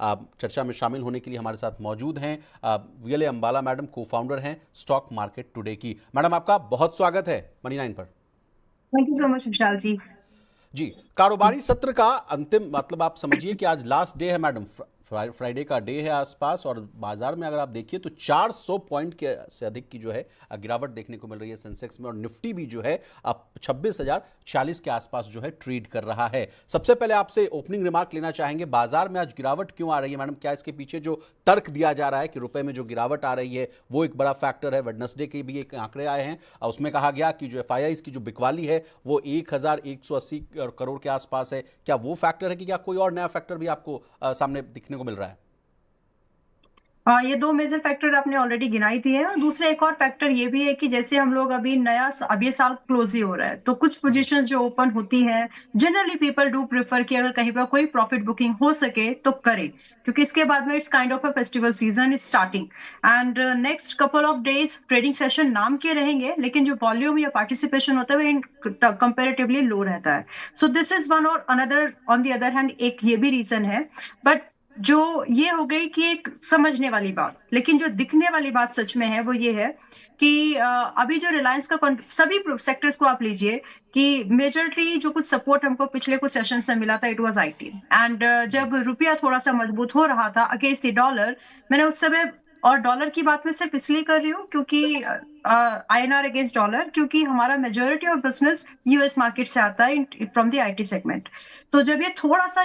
चर्चा में शामिल होने के लिए हमारे साथ मौजूद हैं वीएलए अंबाला मैडम, को फाउंडर हैं स्टॉक मार्केट टुडे की। मैडम, आपका बहुत स्वागत है मनी 9 पर। थैंक यू सो मच विशाल जी। जी, कारोबारी सत्र का अंतिम मतलब आप समझिए कि आज लास्ट डे है मैडम, फ्राइडे का डे है आसपास, और बाजार में अगर आप देखिए तो 400 पॉइंट के से अधिक की जो है गिरावट देखने को मिल रही है सेंसेक्स में, और निफ्टी भी जो है अब 26,040 के आसपास जो है ट्रेड कर रहा है। सबसे पहले आपसे ओपनिंग रिमार्क लेना चाहेंगे, बाजार में आज गिरावट क्यों आ रही है मैडम? क्या इसके पीछे जो तर्क दिया जा रहा है कि रुपए में जो गिरावट आ रही है वो एक बड़ा फैक्टर है? वेडनेसडे के भी एक आंकड़े आए हैं और उसमें कहा गया कि जो एफआईआईज की जो बिकवाली है वो 1,180 करोड़ के आसपास है। क्या वो फैक्टर है कि क्या कोई और नया फैक्टर भी आपको सामने दिखने को मिल रहा है? ये दो मेजर फैक्टर आपने ऑलरेडी गिनाई दिए हैं, और दूसरा एक और फैक्टर ये भी है कि जैसे हम लोग अब ये साल क्लोज ही हो रहा है, तो कुछ जी। पोजीशंस जो ओपन होती हैं, जनरली पीपल डू प्रेफर कि अगर कहीं पर कोई प्रॉफिट बुकिंग हो सके तो करे, क्योंकि इसके बाद में it's kind of a festival season is starting. And next couple of days trading session नाम के रहेंगे, लेकिन जो वॉल्यूम या पार्टिसिपेशन होता है वो कंपेरेटिवली लो रहता है। सो दिस इज वन, और another on the other hand एक ये भी रीजन है। बट जो ये हो गई कि एक समझने वाली बात, लेकिन जो दिखने वाली बात सच में है वो ये है कि अभी जो रिलायंस का सभी सेक्टर्स को आप लीजिए कि मेजरली जो कुछ सपोर्ट हमको पिछले कुछ सेशन से मिला था, इट वाज आईटी। एंड जी। जब रुपया थोड़ा सा मजबूत हो रहा था अगेंस्ट द डॉलर, मैंने उस समय, और डॉलर की बात मैं सिर्फ इसलिए कर रही हूँ क्योंकि आईएनआर अगेंस्ट डॉलर, क्योंकि हमारा majority of business US market से आता है फ्रॉम द आईटी सेगमेंट। तो जब ये थोड़ा सा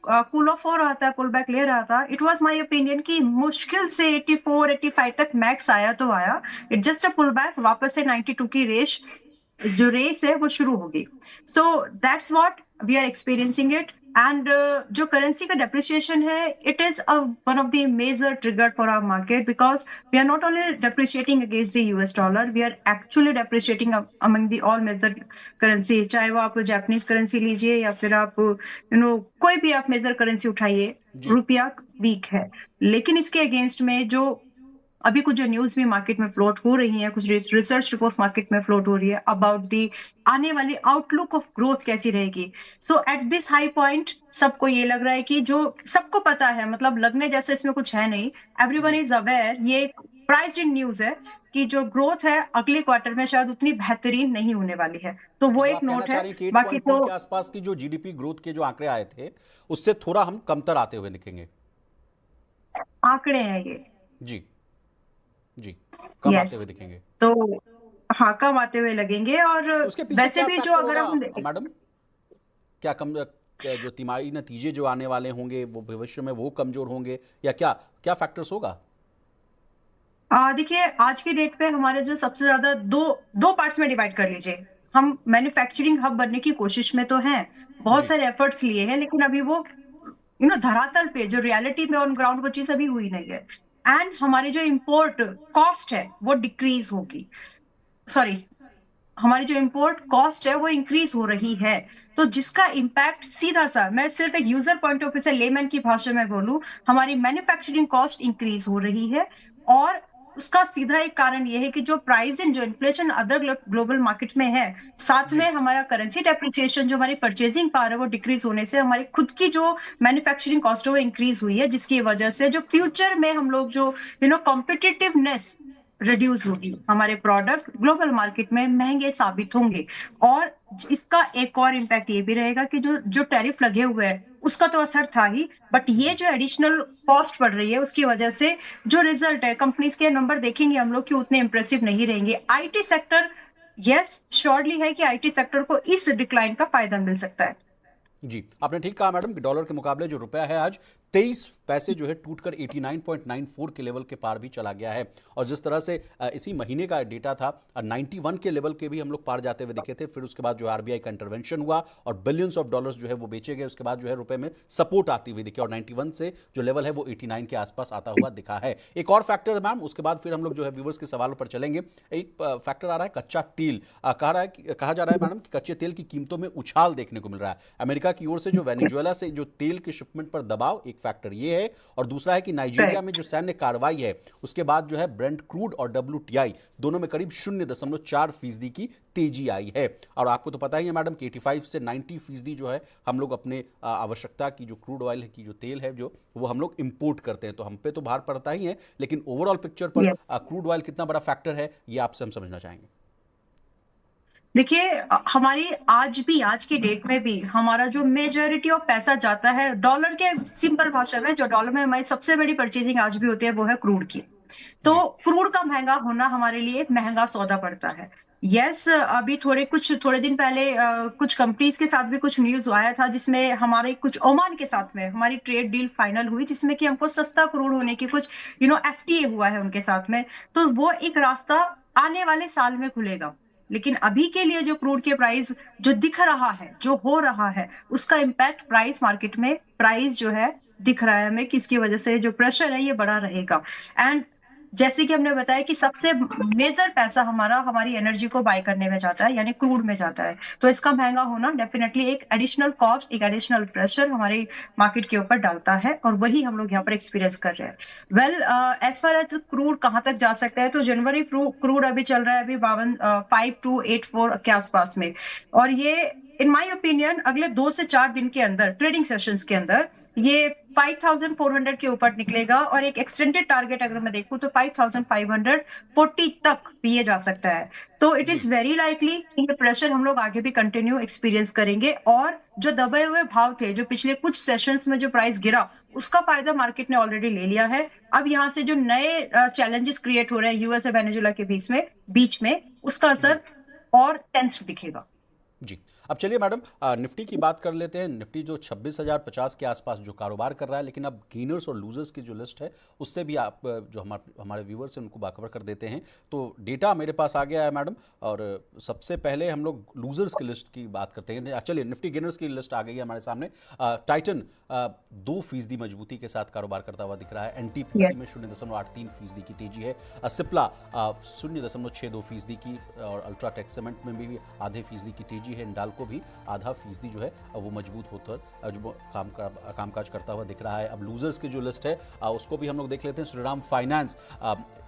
कूल ऑफ हो रहा था, पुल बैक ले रहा था, इट वाज माय ओपिनियन कि मुश्किल से 84 85 तक मैक्स आया तो आया, it just a pull back, वापस से 92 की जो रेस है वो शुरू होगी। So that's what we are experiencing it. And जो करेंसी का डेप्रिसिएशन है, it is one of the major trigger for our market, because we are not only depreciating against the US dollar, we are actually depreciating among the all major currency, चाहे वो आप Japanese currency लीजिए या फिर आप कोई भी आप मेजर करेंसी उठाइए, जी। रुपया वीक है। लेकिन इसके अगेंस्ट में जो अभी कुछ जो न्यूज भी मार्केट में फ्लोट हो रही है, कुछ रिसर्च रिपोर्ट मार्केट में फ्लोट हो रही है अबाउट दी आने वाली आउटलुक ऑफ ग्रोथ कैसी रहेगी। सो एट दिस हाई पॉइंट सबको ये लग रहा है कि जो सबको पता है, मतलब लगने जैसे इसमें कुछ है नहीं, एवरीवन जी। इज अवेयर, ये प्राइस्ड इन न्यूज है कि जो ग्रोथ है अगले क्वार्टर में शायद उतनी बेहतरीन नहीं होने वाली है। तो वो मतलब एक आप कहना नोट चाह है। रही हैं कि बाकी 8.2 तो के आसपास की जो जीडीपी ग्रोथ के जो आंकड़े आए थे उससे थोड़ा हम कमतर आते हुए दिखेंगे? आंकड़े हैं ये। जी। जी। कम यस। आते हुए दिखेंगे। तो हाँ, कम आते हुए लगेंगे। और उसके पीछे वैसे क्या भी जो फैक्टर अगर होगा हम मैडम? क्या कम जो तिमाही नतीजे जो आने वाले होंगे वो भविष्य में वो कमजोर होंगे, या क्या क्या फैक्टर्स होगा? देखिए, आज की डेट पे हमारे जो सबसे ज्यादा दो दो पार्ट्स में डिवाइड कर लीजिए। हम मैन्युफैक्चरिंग हब बनने की कोशिश में तो हैं, बहुत जी। सारे एफर्ट्स लिए हैं, लेकिन अभी वो धरातल पे जो रियलिटी में ऑन ग्राउंड वो चीज अभी हुई नहीं है। एंड हमारी जो इम्पोर्ट कॉस्ट है वो डिक्रीज होगी, सॉरी, हमारी जो इम्पोर्ट कॉस्ट है वो इंक्रीज हो रही है। तो जिसका इम्पैक्ट सीधा सा, मैं सिर्फ एक यूजर पॉइंट ऑफ व्यू से लेमैन की भाषा में बोलूं, हमारी मैन्युफैक्चरिंग कॉस्ट इंक्रीज हो रही है। और उसका सीधा एक कारण यह है कि जो प्राइस इन जो इन्फ्लेशन अदर ग्लोबल मार्केट में है, साथ में जी। हमारा करेंसी डेप्रिसिएशन, जो हमारी परचेजिंग पावर है वो डिक्रीज होने से हमारी खुद की जो मैन्युफैक्चरिंग कॉस्ट है वो इंक्रीज हुई है, जिसकी वजह से जो फ्यूचर में हम लोग जो कॉम्पिटिटिवनेस रिड्यूस होगी, हमारे प्रोडक्ट ग्लोबल मार्केट में महंगे साबित होंगे। और इसका एक और इम्पैक्ट ये भी रहेगा कि जो जो टैरिफ लगे हुए हैं उसका तो असर था ही, बट ये जी। जो एडिशनल कॉस्ट बढ़ रही है उसकी वजह से जो रिजल्ट है, कंपनीज के नंबर देखेंगे हम लोग कि उतने इंप्रेसिव नहीं रहेंगे। आईटी सेक्टर, यस श्योरली है कि आईटी सेक्टर को इस डिक्लाइन का फायदा मिल सकता है। जी, आपने ठीक कहा मैडम कि डॉलर के मुकाबले जो रुपया है आज 23 पैसे जो है टूटकर 89.94 के लेवल के पार भी चला गया है। और जिस तरह से इसी महीने का डेटा था, 91 के लेवल के भी हम लोग पार जाते हुए दिखे थे। फिर उसके बाद जो आरबीआई का इंटरवेंशन हुआ और बिलियंस ऑफ डॉलर्स जो है वो बेचे गए, उसके बाद जो है रुपए में सपोर्ट आती हुई दिखे, और 91 से जो लेवल है वो 89 के आसपास आता हुआ दिखा है। एक और फैक्टर मैम, उसके बाद फिर हम लोग जो है व्यूवर्स के सवालों पर चलेंगे। एक फैक्टर आ रहा है कच्चा तेल। कहा जा रहा है मैडम कि कच्चे तेल की कीमतों में उछाल देखने को मिल रहा है। अमेरिका की ओर से जो वेनेजुएला से जो तेल की शिपमेंट पर दबाव एक एक फैक्टर ये है, और दूसरा है कि नाइजीरिया में जो सैन्य कार्रवाई है उसके बाद जो है ब्रेंट क्रूड और WTI दोनों में करीब 0.4% की तेजी आई है। और आपको तो पता ही है मैडम कि 85 से 90% जो है हम लोग अपने आवश्यकता की जो क्रूड ऑयल की जो तेल है जो वो हम लोग इंपोर्ट करते हैं, तो हम पे तो भार पड़ता ही है, लेकिन ओवरऑल पिक्चर पर यस। क्रूड ऑयल कितना बड़ा फैक्टर है ये आपसे हम समझना चाहेंगे। देखिए, हमारी आज की डेट में भी हमारा जो मेजॉरिटी ऑफ पैसा जाता है डॉलर के, सिंपल भाषा में जो डॉलर में हमारी सबसे बड़ी परचेजिंग आज भी होती है वो है क्रूड की। तो जी क्रूड का महंगा होना हमारे लिए एक महंगा सौदा पड़ता है। यस, अभी थोड़े दिन पहले कुछ कंपनीज के साथ भी कुछ न्यूज आया था जिसमें हमारे कुछ ओमान के साथ में हमारी ट्रेड डील फाइनल हुई, जिसमें कि हमको सस्ता क्रूड होने की कुछ FTA हुआ है उनके साथ में। तो वो एक रास्ता आने वाले साल में खुलेगा। लेकिन अभी के लिए जो क्रूड के प्राइस जो दिख रहा है, जो हो रहा है, उसका इम्पैक्ट प्राइस मार्केट में प्राइस जो है दिख रहा है हमें, किसकी वजह से जो प्रेशर है ये बड़ा रहेगा। एंड जैसे कि हमने बताया कि सबसे मेजर पैसा हमारा हमारी एनर्जी को बाय करने में जाता है, यानी क्रूड में जाता है। तो इसका महंगा होना डेफिनेटली एक एडिशनल कॉस्ट, एक एडिशनल प्रेशर हमारे मार्केट के ऊपर डालता है, और वही हम लोग यहाँ पर एक्सपीरियंस कर रहे हैं। Well, as far as crude कहाँ तक जा सकता है, तो जनवरी क्रूड अभी चल रहा है अभी 5284 के आसपास में। और ये इन माय ओपिनियन अगले 2 से 4 दिन के अंदर, ट्रेडिंग सेशंस के अंदर, ये 5400 के ऊपर निकलेगा, और एक एक्सटेंडेड टारगेट अगर मैं देखूं तो 5540 तक भी ये जा सकता है। तो इट जी इज वेरी लाइकली ये प्रेशर हम लोग आगे भी कंटिन्यू एक्सपीरियंस करेंगे, और जो दबे हुए भाव थे, जो पिछले कुछ सेशंस में जो प्राइस गिरा, उसका फायदा मार्केट ने ऑलरेडी ले लिया है। अब यहाँ से जो नए चैलेंजेस क्रिएट हो रहे हैं यूएस और वेनेजुएला के बीच में उसका जी असर और टेंस दिखेगा। जी। अब चलिए मैडम निफ्टी की बात कर लेते हैं। निफ्टी जो 26,050 के आसपास जो कारोबार कर रहा है, लेकिन अब गेनर्स और लूजर्स की जो लिस्ट है उससे भी आप जो हमारे व्यूवर्स हैं उनको बाखबर कर देते हैं। तो डेटा मेरे पास आ गया है मैडम, और सबसे पहले हम लोग लूजर्स की लिस्ट की बात करते हैं। चलिए, निफ्टी गेनर्स की लिस्ट आ गई है हमारे सामने। टाइटन 2% मजबूती के साथ कारोबार करता हुआ दिख रहा है। एनटीपीसी में 0.83% की तेजी है। सिप्ला 0.62% की, और अल्ट्राटेक सीमेंट में भी आधे फीसदी की तेजी है। इंडाल को भी आधा फीसदी जो है वो मजबूत होकर जो कामकाज करता हुआ दिख रहा है। अब लूजर्स की जो लिस्ट है उसको भी हम लोग देख लेते हैं। श्रीराम फाइनेंस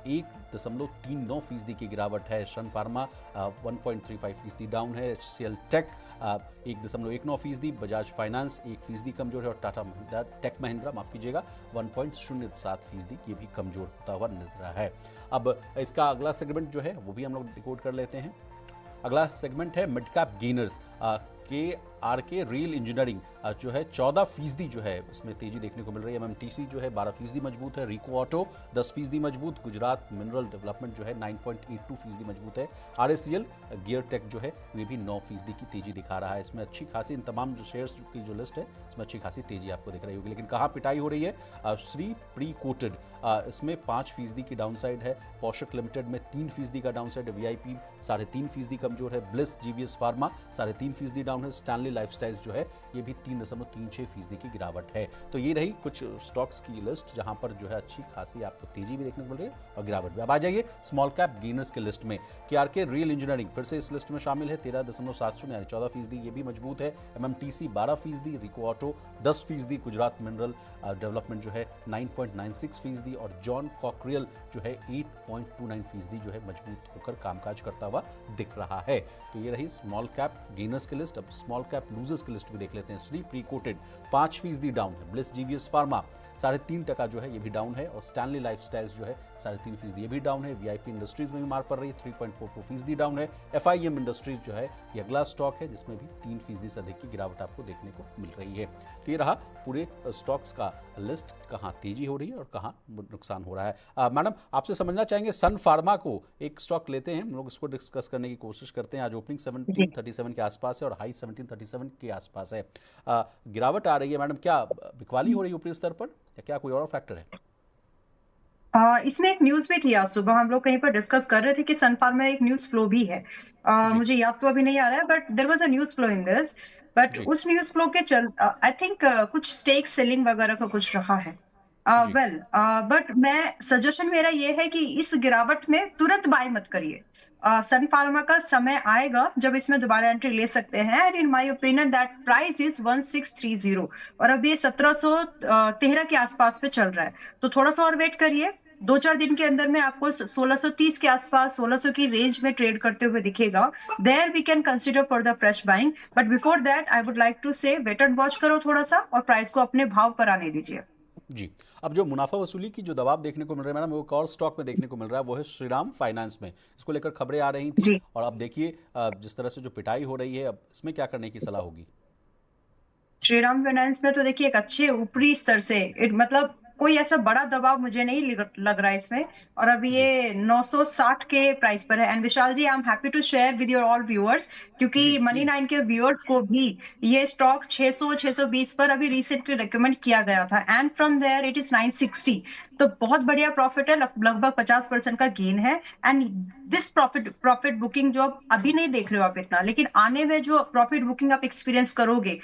1.39% की गिरावट है। सन फार्मा 1.35% डाउन है। HCL tech 1.19%। बजाज फाइनेंस 1% कमजोर है, और टाटा टेक महिंद्रा माफ कीजिएगा 1.07%, ये भी कमजोर होता हुआ नजर रहा है। अब इसका अगला सेगमेंट जो है वो भी हम लोग डिकोड कर लेते हैं। अगला सेगमेंट है mid cap gainers. KRK real engineering जो है 14% जो है उसमें तेजी देखने को मिल रही है। MMTC जो है 12% मजबूत है। रिको ऑटो 10% मजबूत। गुजरात मिनरल डेवलपमेंट जो है 9.82% मजबूत है। RSCL गियर टेक जो है ये भी 9% की तेजी दिखा रहा है। इसमें अच्छी खासी, इन तमाम जो शेयर्स की जो लिस्ट है इसमें अच्छी खासी तेजी आपको दिख रही होगी। लेकिन कहाँ पिटाई हो रही है? श्री प्री कोटेड इसमें 5% की डाउनसाइड है। पोषक लिमिटेड में 3% का डाउनसाइड है। VIP 3.5% कमजोर है। ब्लिस GVS फार्मा 3.5% डाउन है। स्टैनली लाइफस्टाइल्स जो है ये भी 3.36% की गिरावट है। तो ये रही कुछ स्टॉक्स की लिस्ट जहां पर जो है अच्छी खासी आपको तेजी भी देखने को मिल रही है और गिरावट भी। अब आ जाइए स्मॉल कैप गेनर्स की लिस्ट में। KRK रियल इंजीनियरिंग फिर से इस लिस्ट में शामिल है 13.70 यानी 14%, ये भी मजबूत है। MMTC 12%, रिको ऑटो 10%, गुजरात मिनरल डेवलपमेंट जो है 9.96%, और जॉन कॉकरियल जो है 8.29% जो है मजबूत होकर कामकाज करता हुआ दिख रहा है। तो ये रही स्मॉल कैप गेनर्स की लिस्ट। अब स्मॉल कैप लूजर्स की लिस्ट भी देख लेते हैं। श्री प्री कोटेड 5% डाउन है। ब्लिस GVS फार्मा 3.5% जो है ये भी डाउन है, और स्टैनली लाइफस्टाइल्स जो है 3.5% ये भी डाउन है। VIP इंडस्ट्रीज में भी मार पड़ रही है, 3.44% डाउन है। FIM इंडस्ट्रीज जो है ये अगला स्टॉक है जिसमें भी 3% से अधिक की गिरावट आपको देखने को मिल रही है। तो ये रहा पूरे स्टॉक्स का लिस्ट, कहाँ तेजी हो रही है और कहाँ नुकसान हो रहा है। मैडम आपसे समझना चाहेंगे, सन फार्मा को एक स्टॉक लेते हैं हम लोग, इसको डिस्कस करने की कोशिश करते हैं। आज ओपनिंग 1737 के आसपास है और हाई 1737 के आसपास है। गिरावट आ रही है मैडम, क्या बिकवाली हो रही है ऊपरी स्तर पर, या क्या कोई और फैक्टर है? इसमें एक न्यूज भी थी, आज सुबह हम लोग कहीं पर डिस्कस कर रहे थे कि सन फार्मा एक न्यूज फ्लो भी है। जी मुझे याद तो अभी नहीं आ रहा है, but there was a news flow in this. But जी उस न्यूज फ्लो के चल आई थिंक कुछ स्टेक सेलिंग वगैरह का कुछ रहा है। जी। वेल बट मैं सजेशन मेरा ये है कि इस गिरावट में तुरंत बाय मत करिए। सन फार्मा का समय आएगा जब इसमें दोबारा एंट्री ले सकते हैं, and in my opinion that price is 1630, और अभी ये 1713 के आसपास पे चल रहा है। तो थोड़ा सा और वेट करिए, 2-4 दिन के अंदर में आपको 1630 के आसपास, 1600 की रेंज में ट्रेड करते हुए दिखेगा। There we can consider for the fresh buying, but before that I would like to say wait and watch करो थोड़ा सा, और प्राइस को अपने भाव पर आने दीजिए। जी। अब जो मुनाफा वसूली की जो दबाव देखने को मिल रहा है मैडम, वो एक और स्टॉक में देखने को मिल रहा है, वो है श्रीराम फाइनेंस में। इसको लेकर खबरें आ रही थी, जी। और अब देखिए जिस तरह से जो पिटाई हो रही है, अब इसमें क्या करने की सलाह होगी? श्रीराम फाइनेंस में तो देखिए एक अच्छे ऊपरी स्तर से मतलब कोई ऐसा बड़ा दबाव मुझे नहीं लग रहा है इसमें, और अभी जी। ये 960 के प्राइस पर है। And Vishal ji, I am happy to share with your all viewers, क्योंकि जी मनी प्लीज। 9 के व्यूअर्स को भी ये स्टॉक 600 620 पर अभी रिसेंटली रिकमेंड किया गया था, and from there it is 960। तो बहुत बढ़िया प्रॉफिट है, लगभग 50% का गेन है। एंड दिस प्रॉफिट बुकिंग जो आप अभी नहीं देख रहे हो आप इतना, लेकिन आने में जो प्रॉफिट बुकिंग आप एक्सपीरियंस करोगे,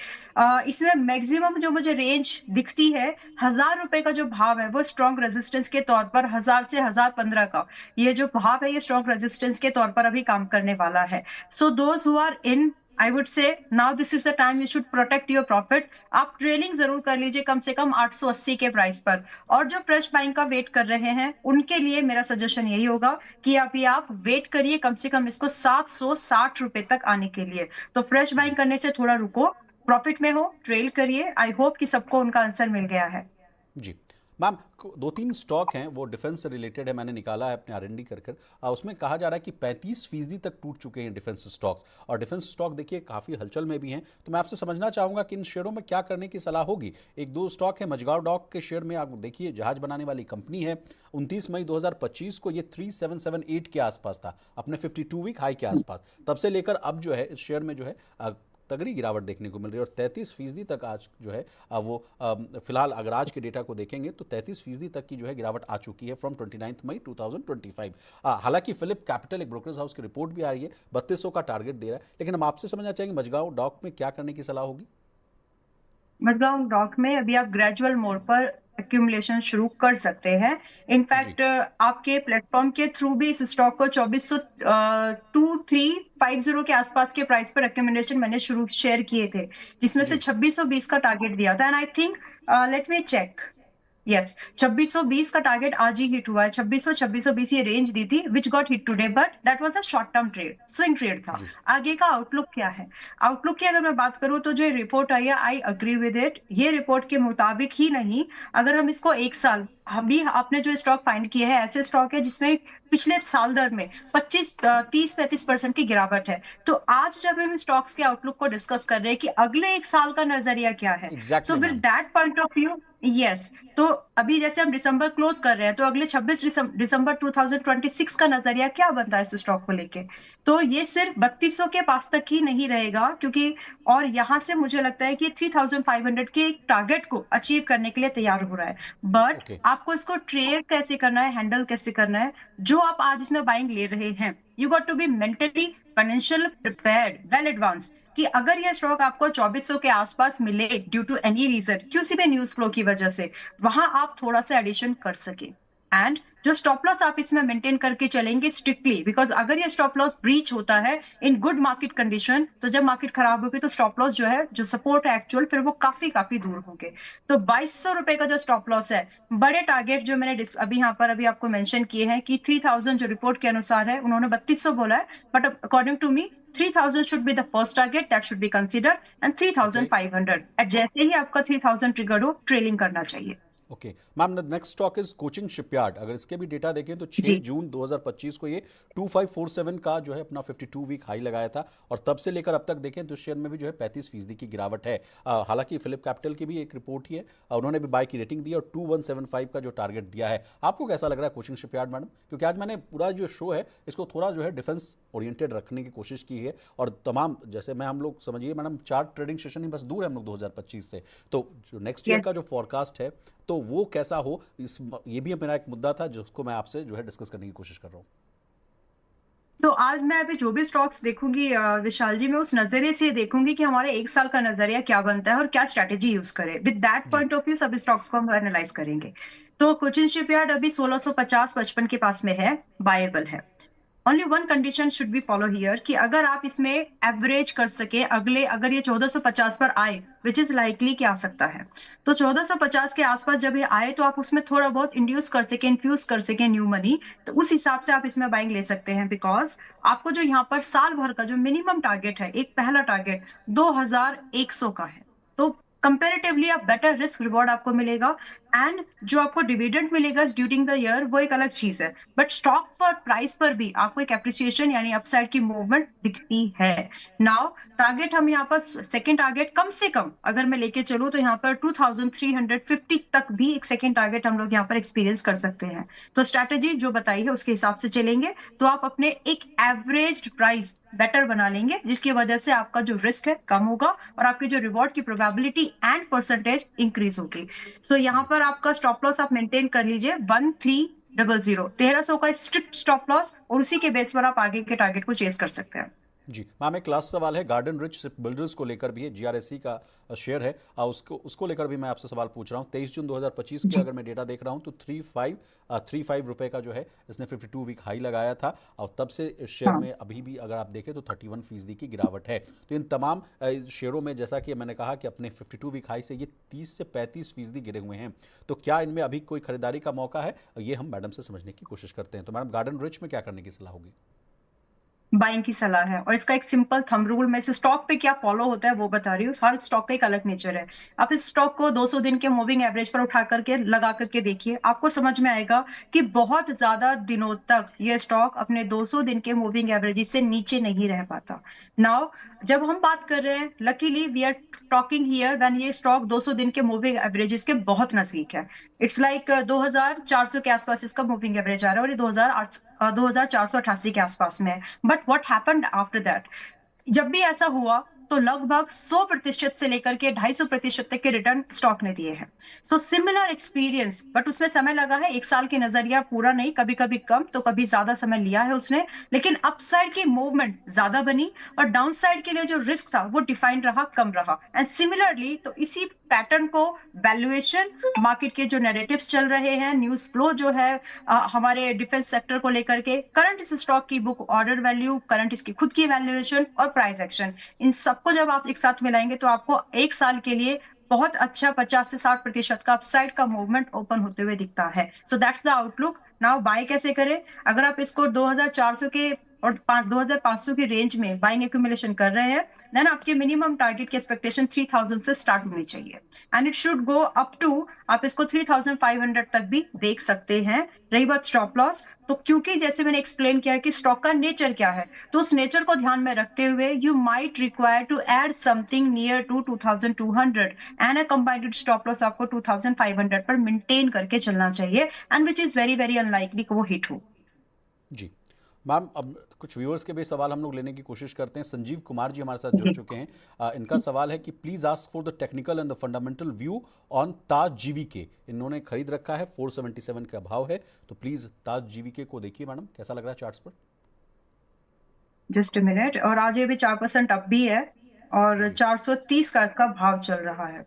इसमें मैक्सिमम जो मुझे रेंज दिखती है, 1000 रुपए का जो भाव है वो स्ट्रॉन्ग रेजिस्टेंस के तौर पर, 1000 से 1015 का ये जो भाव है, ये स्ट्रॉन्ग रेजिस्टेंस के तौर पर अभी काम करने वाला है। So those who are in, I would say now this is the time you should protect your profit. आप ट्रेलिंग जरूर कर लीजिए कम से कम 880 के प्राइस पर। और जो फ्रेश बाइंग का वेट कर रहे हैं उनके लिए मेरा सजेशन यही होगा कि अभी आप वेट करिए कम से कम इसको 760 रुपए तक आने के लिए। तो फ्रेश बाइंग जी। करने से थोड़ा रुको, प्रॉफिट में हो, ट्रेल करिए। आई होप कि सबको उनका आंसर मिल गया है। जी। मैम, दो तीन स्टॉक हैं, वो डिफेंस से रिलेटेड है, मैंने निकाला है अपने आर एन डी कर कर। उसमें कहा जा रहा है कि 35% तक टूट चुके हैं डिफेंस स्टॉक्स, और डिफेंस स्टॉक देखिए काफ़ी हलचल में भी हैं। तो मैं आपसे समझना चाहूँगा कि इन शेयरों में क्या करने की सलाह होगी। एक दो स्टॉक है, मझगांव डॉक के शेयर में आप देखिए, जहाज बनाने वाली कंपनी है। 29 मई 2025 को ये 3778 के आसपास था, अपने 52 वीक हाई के आसपास। तब से लेकर अब जो है इस शेयर में जो है तगड़ी गिरावट देखने को मिल रही है, और 33% तक आज जो है वो फिलहाल अगर आज के डेटा को देखेंगे तो 33% तक की जो है गिरावट आ चुकी है फ्रॉम 29 मई 2025। हालांकि फिलिप कैपिटल एक ब्रोकरेज हाउस की रिपोर्ट भी आ रही है, 3200 का टारगेट दे रहा है। लेकिन हम आपसे समझना चाहेंगे मझगांव डॉक में क्या करने की सलाह होगी? मडगांव डॉक में अभी आप ग्रेजुअल मोड पर एक्यूमुलेशन शुरू कर सकते हैं। जी। इनफैक्ट आपके प्लेटफॉर्म के थ्रू भी इस स्टॉक को 2350 के आसपास के प्राइस पर एक्यूमुलेशन मैंने शुरू शेयर किए थे, जिसमें से जी। 2620 का टारगेट दिया था। And I think, let me check, yes, 2620 का टारगेट आज ही हिट हुआ है। 2620 ये रेंज दी थी which got hit today, but that was a short term trade, swing trade था। जी। आगे का आउटलुक क्या है? आउटलुक की अगर मैं बात करूं तो जो रिपोर्ट आई है, आई अग्री विद इट। ये रिपोर्ट के मुताबिक ही नहीं, अगर हम इसको एक साल, अभी आपने जो स्टॉक फाइंड किए हैं ऐसे स्टॉक है जिसमें पिछले साल दर में 30-35% की गिरावट है। तो आज जब हम स्टॉक्स के आउटलुक को डिस्कस कर रहे हैं कि अगले एक साल का नजरिया क्या है, so exactly with ma'am. That point of view, yes. तो अभी जैसे हम दिसंबर क्लोज कर रहे हैं, तो अगले 26 दिसंबर 2026 का नजरिया क्या बनता है इस स्टॉक को लेके? तो ये सिर्फ 3200 के पास तक ही नहीं रहेगा, क्योंकि और यहां से मुझे लगता है कि 3500 के टारगेट को अचीव करने के लिए तैयार हो रहा है। But okay. आपको इसको ट्रेड कैसे करना है, हैंडल कैसे करना है, जो आप आज इसमें बाइंग ले रहे हैं, you got to be mentally financial prepared well advance, कि अगर यह स्टॉक आपको 2400 के आसपास मिले ड्यू टू एनी रीजन, किसी भी न्यूज फ्लो की वजह से, वहां आप थोड़ा सा एडिशन कर सके। एंड जो स्टॉप लॉस आप इसमें मेंटेन करके चलेंगे स्ट्रिक्टली, बिकॉज अगर ये स्टॉप लॉस ब्रीच होता है इन गुड मार्केट कंडीशन, तो जब मार्केट खराब होगी तो स्टॉप लॉस जो है, जो सपोर्ट है एक्चुअल, फिर वो काफी काफी दूर होंगे। तो 2200 रुपए का जो स्टॉप लॉस है, बड़े टारगेट जो मैंने अभी यहाँ पर अभी आपको मेंशन किए हैं कि 3000 जो रिपोर्ट के अनुसार है, उन्होंने 3200 बोला है, but according to me 3000 should be the first target that should be considered, and okay. 3500 at जैसे ही आपका 3000 ट्रिगर हो, ट्रेलिंग करना चाहिए। Okay ma'am, next stock is Cochin shipyard. अगर इसके भी डेटा देखें तो 6 जी। जून 2025 को ये 2547 का जो है अपना 52 वीक हाई लगाया था, और तब से लेकर अब तक देखें तो शेयर में भी जो है 35% की गिरावट है। हालांकि फिलिप कैपिटल की भी एक रिपोर्ट ही है, उन्होंने भी बाय की रेटिंग दी और 2175 का जो टारगेट दिया है। आपको कैसा लग रहा है कोचिंग शिपयार्ड मैडम? क्योंकि आज मैंने पूरा जो शो है इसको थोड़ा जो है डिफेंस ओरिएंटेड रखने की कोशिश की है, और तमाम जैसे मैं हम लोग समझिए मैडम 4 ट्रेडिंग सेशन ही बस दूर है हम लोग 2025 से। तो जो नेक्स्ट ईयर का यस। जो फॉरकास्ट है तो वो कैसा हो, इस ये भी मेरा एक मुद्दा था जिसको मैं आपसे जो है डिस्कस करने की कोशिश कर रहा हूँ। तो आज मैं अभी जो भी स्टॉक्स देखूंगी विशाल जी, मैं उस नजरिए से देखूंगी कि हमारे एक साल का नजरिया क्या बनता है और क्या स्ट्रेटेजी यूज करें। विद दैट जी। पॉइंट ऑफ व्यू सभी स्टॉक्स को हम एनालाइज करेंगे। तो कोचिन शिपयार्ड अभी 1650-55 के पास में है, बायबल है। Only one condition should be follow here कि अगर आप इसमें एवरेज कर सके अगले, अगर ये 1450 पर आए, विच इज लाइकली कि आ सकता है, तो 1450 के आसपास जब ये आए तो आप उसमें थोड़ा बहुत इंड्यूस कर सके, इन्फ्यूज कर सके न्यू मनी, तो उस हिसाब से आप इसमें बाइंग ले सकते हैं। बिकॉज आपको जो यहाँ पर साल भर का जो मिनिमम टारगेट है, एक पहला टारगेट 2100 का है, तो कंपेरेटिवली आप बेटर रिस्क रिवॉर्ड आपको मिलेगा। एंड जो आपको डिविडेंड मिलेगा ड्यूरिंग द ईयर वो एक अलग चीज है, बट स्टॉक पर प्राइस पर भी आपको एक एप्रिसिएशन यानी अपसाइड की मूवमेंट दिखती है। नाउ टारगेट हम यहाँ पर सेकंड टारगेट कम से कम अगर मैं लेके चलूँ तो यहाँ पर 2350 तक भी एक सेकंड टारगेट हम लोग यहाँ पर एक्सपीरियंस कर सकते हैं। तो स्ट्रैटेजी जो बताई है उसके हिसाब से चलेंगे तो आप अपने एक एवरेज प्राइस बेटर बना लेंगे, जिसकी वजह से आपका जो रिस्क है कम होगा और आपकी जो रिवॉर्ड की प्रोबेबिलिटी एंड परसेंटेज इंक्रीज होगी। सो यहाँ पर आपका स्टॉप लॉस आप मेंटेन कर लीजिए 1300, 1300 का स्ट्रिक्ट स्टॉप लॉस, और उसी के बेस पर आप आगे के टारगेट को चेस कर सकते हैं। जी मैम, एक लास्ट सवाल है, गार्डन रिच शिप बिल्डर्स को लेकर भी है, जीआरएससी का शेयर है, उसको लेकर भी मैं आपसे सवाल पूछ रहा हूँ। 23 जून 2025 के जी अगर मैं डेटा देख रहा हूँ तो 35 रुपए का जो है इसने 52 वीक हाई लगाया था, और तब से इस शेयर हाँ। में अभी भी अगर आप देखें तो 31% की गिरावट है। तो इन तमाम शेयरों में जैसा कि मैंने कहा कि अपने 52 वीक हाई से ये 30 से 35% गिरे हुए हैं, तो क्या इनमें अभी कोई खरीदारी का मौका है, ये हम मैडम से समझने की कोशिश करते हैं। तो मैडम, गार्डन रिच में क्या करने की सलाह होगी? बाइंग की सलाह है, और इसका एक सिंपल थंब रूल, मैं इस स्टॉक पे क्या फॉलो होता है वो बता रही हूँ। हर स्टॉक का एक अलग नेचर है। आप इस स्टॉक को 200 दिन के मूविंग एवरेज पर उठा करके लगा करके देखिए, आपको समझ में आएगा कि बहुत ज्यादा दिनों तक ये स्टॉक अपने 200 दिन के मूविंग एवरेज से नीचे नहीं रह पाता। नाउ जब हम बात कर रहे हैं, luckily we are talking here when ये स्टॉक 200 दिन के मूविंग एवरेजेस के बहुत नजदीक है। इट्स लाइक 2400 के आसपास इसका मूविंग एवरेज आ रहा है, और ये 2488 के आसपास में है। But what happened after that, जब भी ऐसा हुआ तो लगभग 100% से लेकर के 250% तक के रिटर्न स्टॉक ने दिए हैं। सो सिमिलर एक्सपीरियंस, बट उसमें समय लगा है, एक साल की नजरिया पूरा नहीं, कभी कभी कम तो कभी ज्यादा समय लिया है उसने, लेकिन अपसाइड की मूवमेंट ज्यादा बनी और डाउन साइड के लिए जो रिस्क था वो डिफाइंड रहा, कम रहा। एंड सिमिलरली तो इसी पैटर्न को वैल्यूएशन, मार्केट के जो नैरेटिव्स चल रहे हैं, न्यूज फ्लो जो है हमारे डिफेंस सेक्टर को लेकर के, करंट इस स्टॉक की बुक ऑर्डर वैल्यू, करंट इसकी खुद की वैल्यूएशन और प्राइस एक्शन, इन सबको जब आप एक साथ मिलाएंगे तो आपको एक साल के लिए बहुत अच्छा 50 से 60% का अपसाइड का मूवमेंट ओपन होते हुए दिखता है। So that's the outlook. Now buy कैसे करें? अगर आप इसको 2400 के और 2500 की रेंज में बाइंग एक्यूमुलेशन कर रहे हैं, देन आपके मिनिमम टारगेट की एक्सपेक्टेशन 3000 से स्टार्ट होनी चाहिए, and it should go up to, आप इसको 3500 तक भी देख सकते हैं। रही बात स्टॉप लॉस, तो क्योंकि जैसे मैंने एक्सप्लेन किया कि स्टॉक का नेचर क्या है, तो उस नेचर को ध्यान में रखते हुए you might require to add something near to 2200, and a combined stop loss आपको 2500 पर मेंटेन करके चलना चाहिए, and which is very very unlikely कि वो हिट हो। जी मैम, अब कुछ व्यूअर्स के भी सवाल हम लोग लेने की कोशिश करते हैं। संजीव कुमार जी हमारे साथ जुड़ चुके हैं। इनका सवाल है कि please ask for the technical and the fundamental view on Taj GVK. इन्होंने खरीद रखा है, 477 का भाव है, तो प्लीज़ ताज जीवीके को देखिए मैडम, कैसा लग रहा है चार्ट्स पर? जस्ट मिनट, और आज ये भी 4% अप भी है, और 430 का इसका भाव चल रहा है।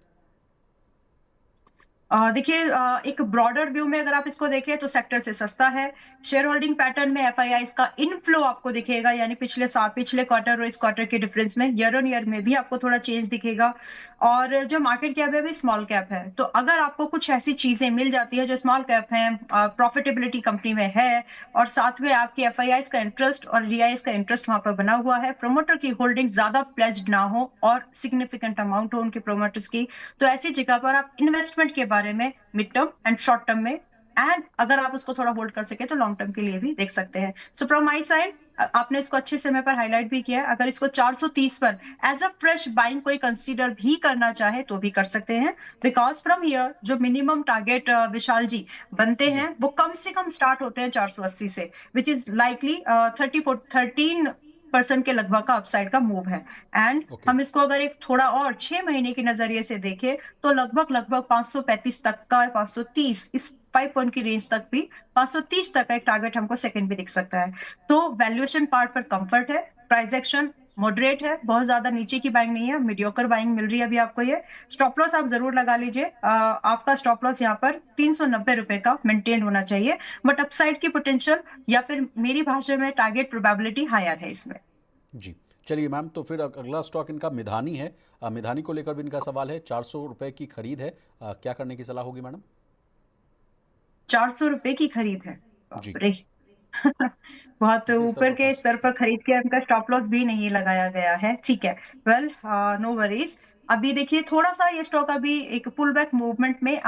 देखिए, एक ब्रॉडर व्यू में अगर आप इसको देखें तो सेक्टर से सस्ता है। शेयर होल्डिंग पैटर्न में एफआईआई का इनफ्लो आपको दिखेगा, यानी पिछले क्वार्टर और इस क्वार्टर के डिफरेंस में ईयर ऑन ईयर में भी आपको थोड़ा चेंज दिखेगा। और जो मार्केट कैप है वो स्मॉल कैप है, तो अगर आपको कुछ ऐसी चीजें मिल जाती है जो स्मॉल कैप है, प्रॉफिटेबिलिटी कंपनी में है, और साथ में आपकी एफआईआई का इंटरेस्ट और रिआईएस का इंटरेस्ट वहां पर बना हुआ है, प्रोमोटर की होल्डिंग ज्यादा प्लेज्ड ना हो और सिग्निफिकेंट अमाउंट हो उनके प्रोमोटर्स की, तो ऐसी जगह पर आप इन्वेस्टमेंट के बारे में mid term and short term में, एंड अगर आप उसको थोड़ा होल्ड कर सके तो लॉन्ग टर्म के लिए भी देख सकते हैं। सो फ्रॉम माय साइड, आपने इसको अच्छे समय पर हाईलाइट भी किया है, अगर इसको 430 पर एज अ फ्रेश बाइंग कोई कंसीडर भी करना चाहे तो भी कर सकते हैं। बिकॉज फ्रॉम हियर जो मिनिमम टारगेट विशाल जी बनते जी हैं वो कम से कम स्टार्ट होते हैं 480 से, विच इज लाइकली 13 30% के लगभग का अपसाइड का मूव है। And okay. हम इसको अगर एक थोड़ा और 6 महीने के नजरिए से देखें तो लगभग 535 तक का, 530 इस 5 पॉइंट की रेंज तक भी 530 तक का एक टारगेट हमको सेकंड भी दिख सकता है। तो वैल्यूएशन पार्ट पर कंफर्ट है, प्राइस एक्शन मॉडरेट है, बहुत ज्यादा नीचे की बाइंग नहीं है, मीडियोकर बाइंग मिल रही है अभी आपको। ये स्टॉप लॉस आप जरूर लगा लीजिए। आपका स्टॉप लॉस यहाँ पर 390 रुपए का मेंटेन होना चाहिए, बट अपसाइड की पोटेंशियल या फिर मेरी भाषा में टारगेट प्रोबेबिलिटी हायर है इसमें। जी, चलिए मैम, तो फिर अगला स्टॉक इनका मिधानी है। मिधानी को लेकर भी इनका सवाल है। 400 रुपए की खरीद है, क्या करने की सलाह होगी मैडम? 400 रुपए की खरीद है, जी, बाप रे। बहुत कितने स्तर ऊपर पर के फंस? स्तर पर खरीद के उनका स्टॉप लॉस भी नहीं लगाया गया है। ठीक है, वेल, नो वरीज। अभी देखिए थोड़ा सा ये स्टॉक अभी एक पुल बैक मूवमेंट में,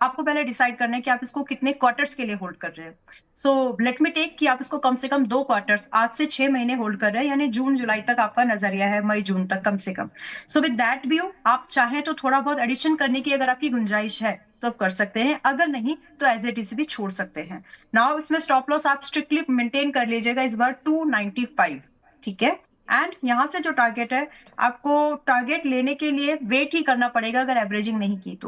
आपको पहले डिसाइड करना है कि आप इसको कितने क्वार्टर्स के लिए होल्ड कर रहे हैं। सो लेट मी टेक कि आप इसको कम से कम 2 क्वार्टर्स, आज से 6 महीने होल्ड कर रहे हैं, यानी जून जुलाई तक आपका नजरिया है, मई जून तक कम से कम। सो विद दैट व्यू आप चाहें तो थोड़ा बहुत एडिशन करने की अगर आपकी गुंजाइश है तो आप कर सकते हैं, अगर नहीं तो एज इट इज भी छोड़ सकते हैं। नाउ इसमें स्टॉप लॉस आप स्ट्रिक्टली मेंटेन कर लीजिएगा इस बार 295, ठीक है। एंड यहां से जो टारगेट है, आपको टारगेट लेने के लिए वेट ही करना पड़ेगा अगर एवरेजिंग नहीं की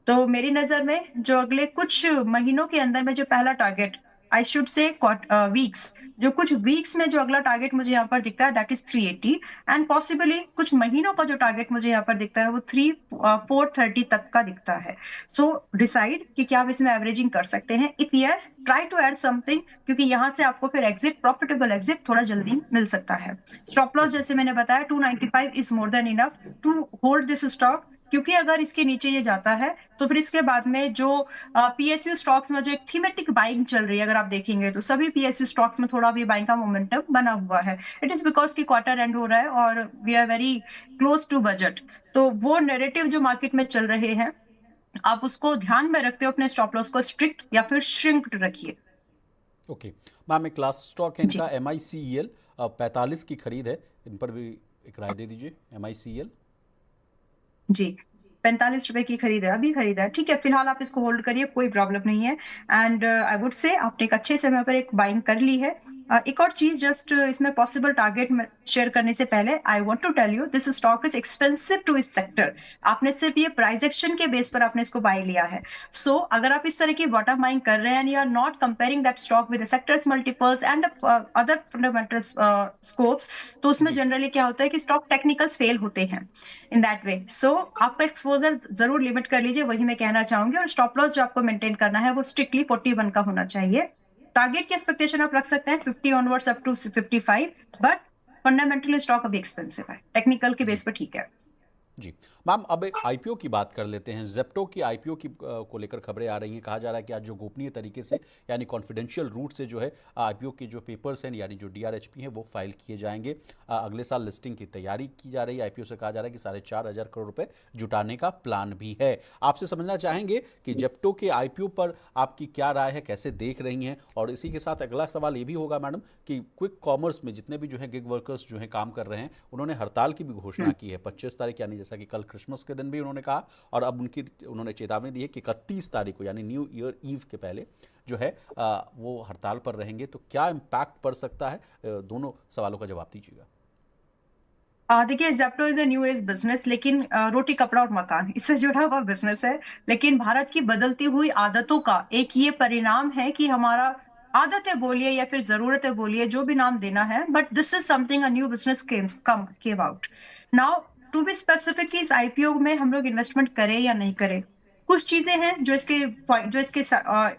तो मेरी नजर में जो अगले कुछ महीनों के अंदर में जो पहला target, I should say weeks, जो कुछ वीक्स में जो अगला टारगेट मुझे यहाँ पर दिखता है दैट इज 380। एंड पॉसिबली कुछ महीनों का जो टारगेट मुझे यहाँ पर दिखता है वो 430 तक का दिखता है। सो डिसाइड कि क्या आप इसमें एवरेजिंग कर सकते हैं। If yes, try to add something, क्योंकि यहाँ से आपको फिर एग्जिट, प्रॉफिटेबल एग्जिट थोड़ा जल्दी मिल सकता है। Stop loss okay. जैसे मैंने बताया 295 is more than enough to hold this stock, क्योंकि अगर इसके नीचे ये जाता है तो फिर इसके बाद में जो पीएसयू स्टॉक्स में जो एक थीमेटिक बाइंग चल रही है, अगर आप देखेंगे तो सभी पीएसयू स्टॉक्स में थोड़ा भी बाइंग का मोमेंटम बना हुआ है। इट इज बिकॉज की क्वार्टर एंड हो रहा है और we are very close to budget. तो वो नैरेटिव जो मार्केट में चल रहे हैं, आप उसको ध्यान में रखते हो अपने स्टॉप लॉस को स्ट्रिक्ट या फिर श्रिंक्ड रखिए। ओके मैम, एक लास्ट स्टॉक है जी इनका MICEL, 45 की खरीद है। इन पर भी एक राय दे दीजिए। MICEL। जी, 45 रुपए की खरीद है, अभी खरीदा है, ठीक है, फिलहाल आप इसको होल्ड करिए, कोई प्रॉब्लम नहीं है। एंड आई वुड से आपने एक अच्छे समय पर एक बाइंग कर ली है। एक और चीज जस्ट इसमें पॉसिबल टारगेट शेयर करने से पहले I want to tell you this stock is expensive to इस सेक्टर। आपने सिर्फ ये प्राइस एक्शन के बेस पर आपने इसको बाय लिया है। सो अगर आप इस तरह की बॉटम बाइंग कर रहे हैं and you are not comparing that stock with the sectors multiples and the other fundamental scopes, तो उसमें जी, जनरली क्या होता है कि स्टॉक टेक्निकल्स फेल होते हैं इन दैट वे। सो आपका एक्सपोजर जरूर लिमिट कर लीजिए, वही मैं कहना चाहूंगी। और स्टॉप लॉस जो आपको मेंटेन करना है वो स्ट्रिक्टली 41 का होना चाहिए। टारगेट की एक्सपेक्टेशन आप रख सकते हैं 50 onwards up to 55, but fundamentally stock अभी एक्सपेंसिव है, टेक्निकल के जी, बेस पर ठीक है। जी। मैम, अब आईपीओ की बात कर लेते हैं। जेप्टो की आईपीओ की को लेकर खबरें आ रही हैं। कहा जा रहा है कि आज जो गोपनीय तरीके से, यानी कॉन्फिडेंशियल रूट से जो है आईपीओ के जो पेपर्स हैं, यानी जो डीआरएचपी हैं, वो फाइल किए जाएंगे। अगले साल लिस्टिंग की तैयारी की जा रही है। आईपीओ से कहा जा रहा है कि 4,500 करोड़ रुपए जुटाने का प्लान भी है। आपसे समझना चाहेंगे कि जेप्टो के आईपीओ पर आपकी क्या राय है, कैसे देख रही हैं? और इसी के साथ अगला सवाल ये भी होगा मैडम कि क्विक कॉमर्स में जितने भी जो है गिग वर्कर्स जो हैं काम कर रहे हैं, उन्होंने हड़ताल की भी घोषणा की है 25 तारीख, यानी जैसा कि कल क्रिसमस के दिन भी उन्होंने कहा। और अब उन्होंने चेतावनी दी है कि 31 तारीख को, यानी न्यू ईयर ईव के पहले जो है वो हड़ताल पर रहेंगे। तो क्या इम्पैक्ट पड़ सकता है? दोनों सवालों का जवाब दीजिएगा। देखिए Zepto is a new age business, लेकिन रोटी कपड़ा और मकान इससे जुड़ा हुआ बिजनेस है। लेकिन भारत की बदलती हुई आदतों का एक ये परिणाम है कि हमारा, आदतें बोलिए या फिर जरूरतें बोलिए, जो भी नाम देना है, but this is something a new business came out now. To be specific, इस आईपीओ में हम लोग इन्वेस्टमेंट करें या नहीं करें, कुछ चीजें हैं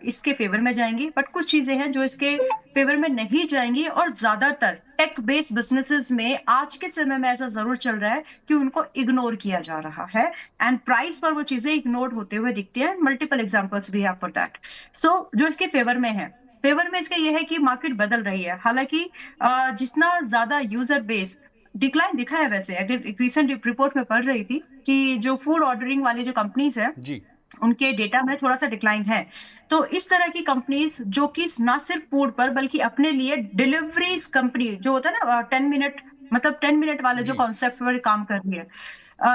इसके फेवर में जाएंगी, बट कुछ चीजें हैं जो इसके फेवर में नहीं जाएंगी। और ज्यादातर टेक बेस्ड बिजनेसेस में आज के समय में ऐसा जरूर चल रहा है कि उनको इग्नोर किया जा रहा है एंड प्राइस पर वो चीजें इग्नोर होते हुए दिखती हैं। मल्टीपल एग्जांपल्स भी है फॉर दैट। सो जो इसके फेवर में है, फेवर में इसका यह है कि मार्केट बदल रही है। हालांकि जितना ज्यादा यूजर बेस डिक्लाइन दिखा है, वैसे अगर एक रिसेंट रिपोर्ट में पढ़ रही थी कि जो फूड ऑर्डरिंग वाली जो कंपनीज है जी, उनके डेटा में थोड़ा सा डिक्लाइन है। तो इस तरह की कंपनीज जो कि ना सिर्फ फूड पर बल्कि अपने लिए डिलीवरीज कंपनी जो होता है ना, 10 मिनट, मतलब 10 मिनट वाले जो जी। कॉन्सेप्ट पर काम कर रही है,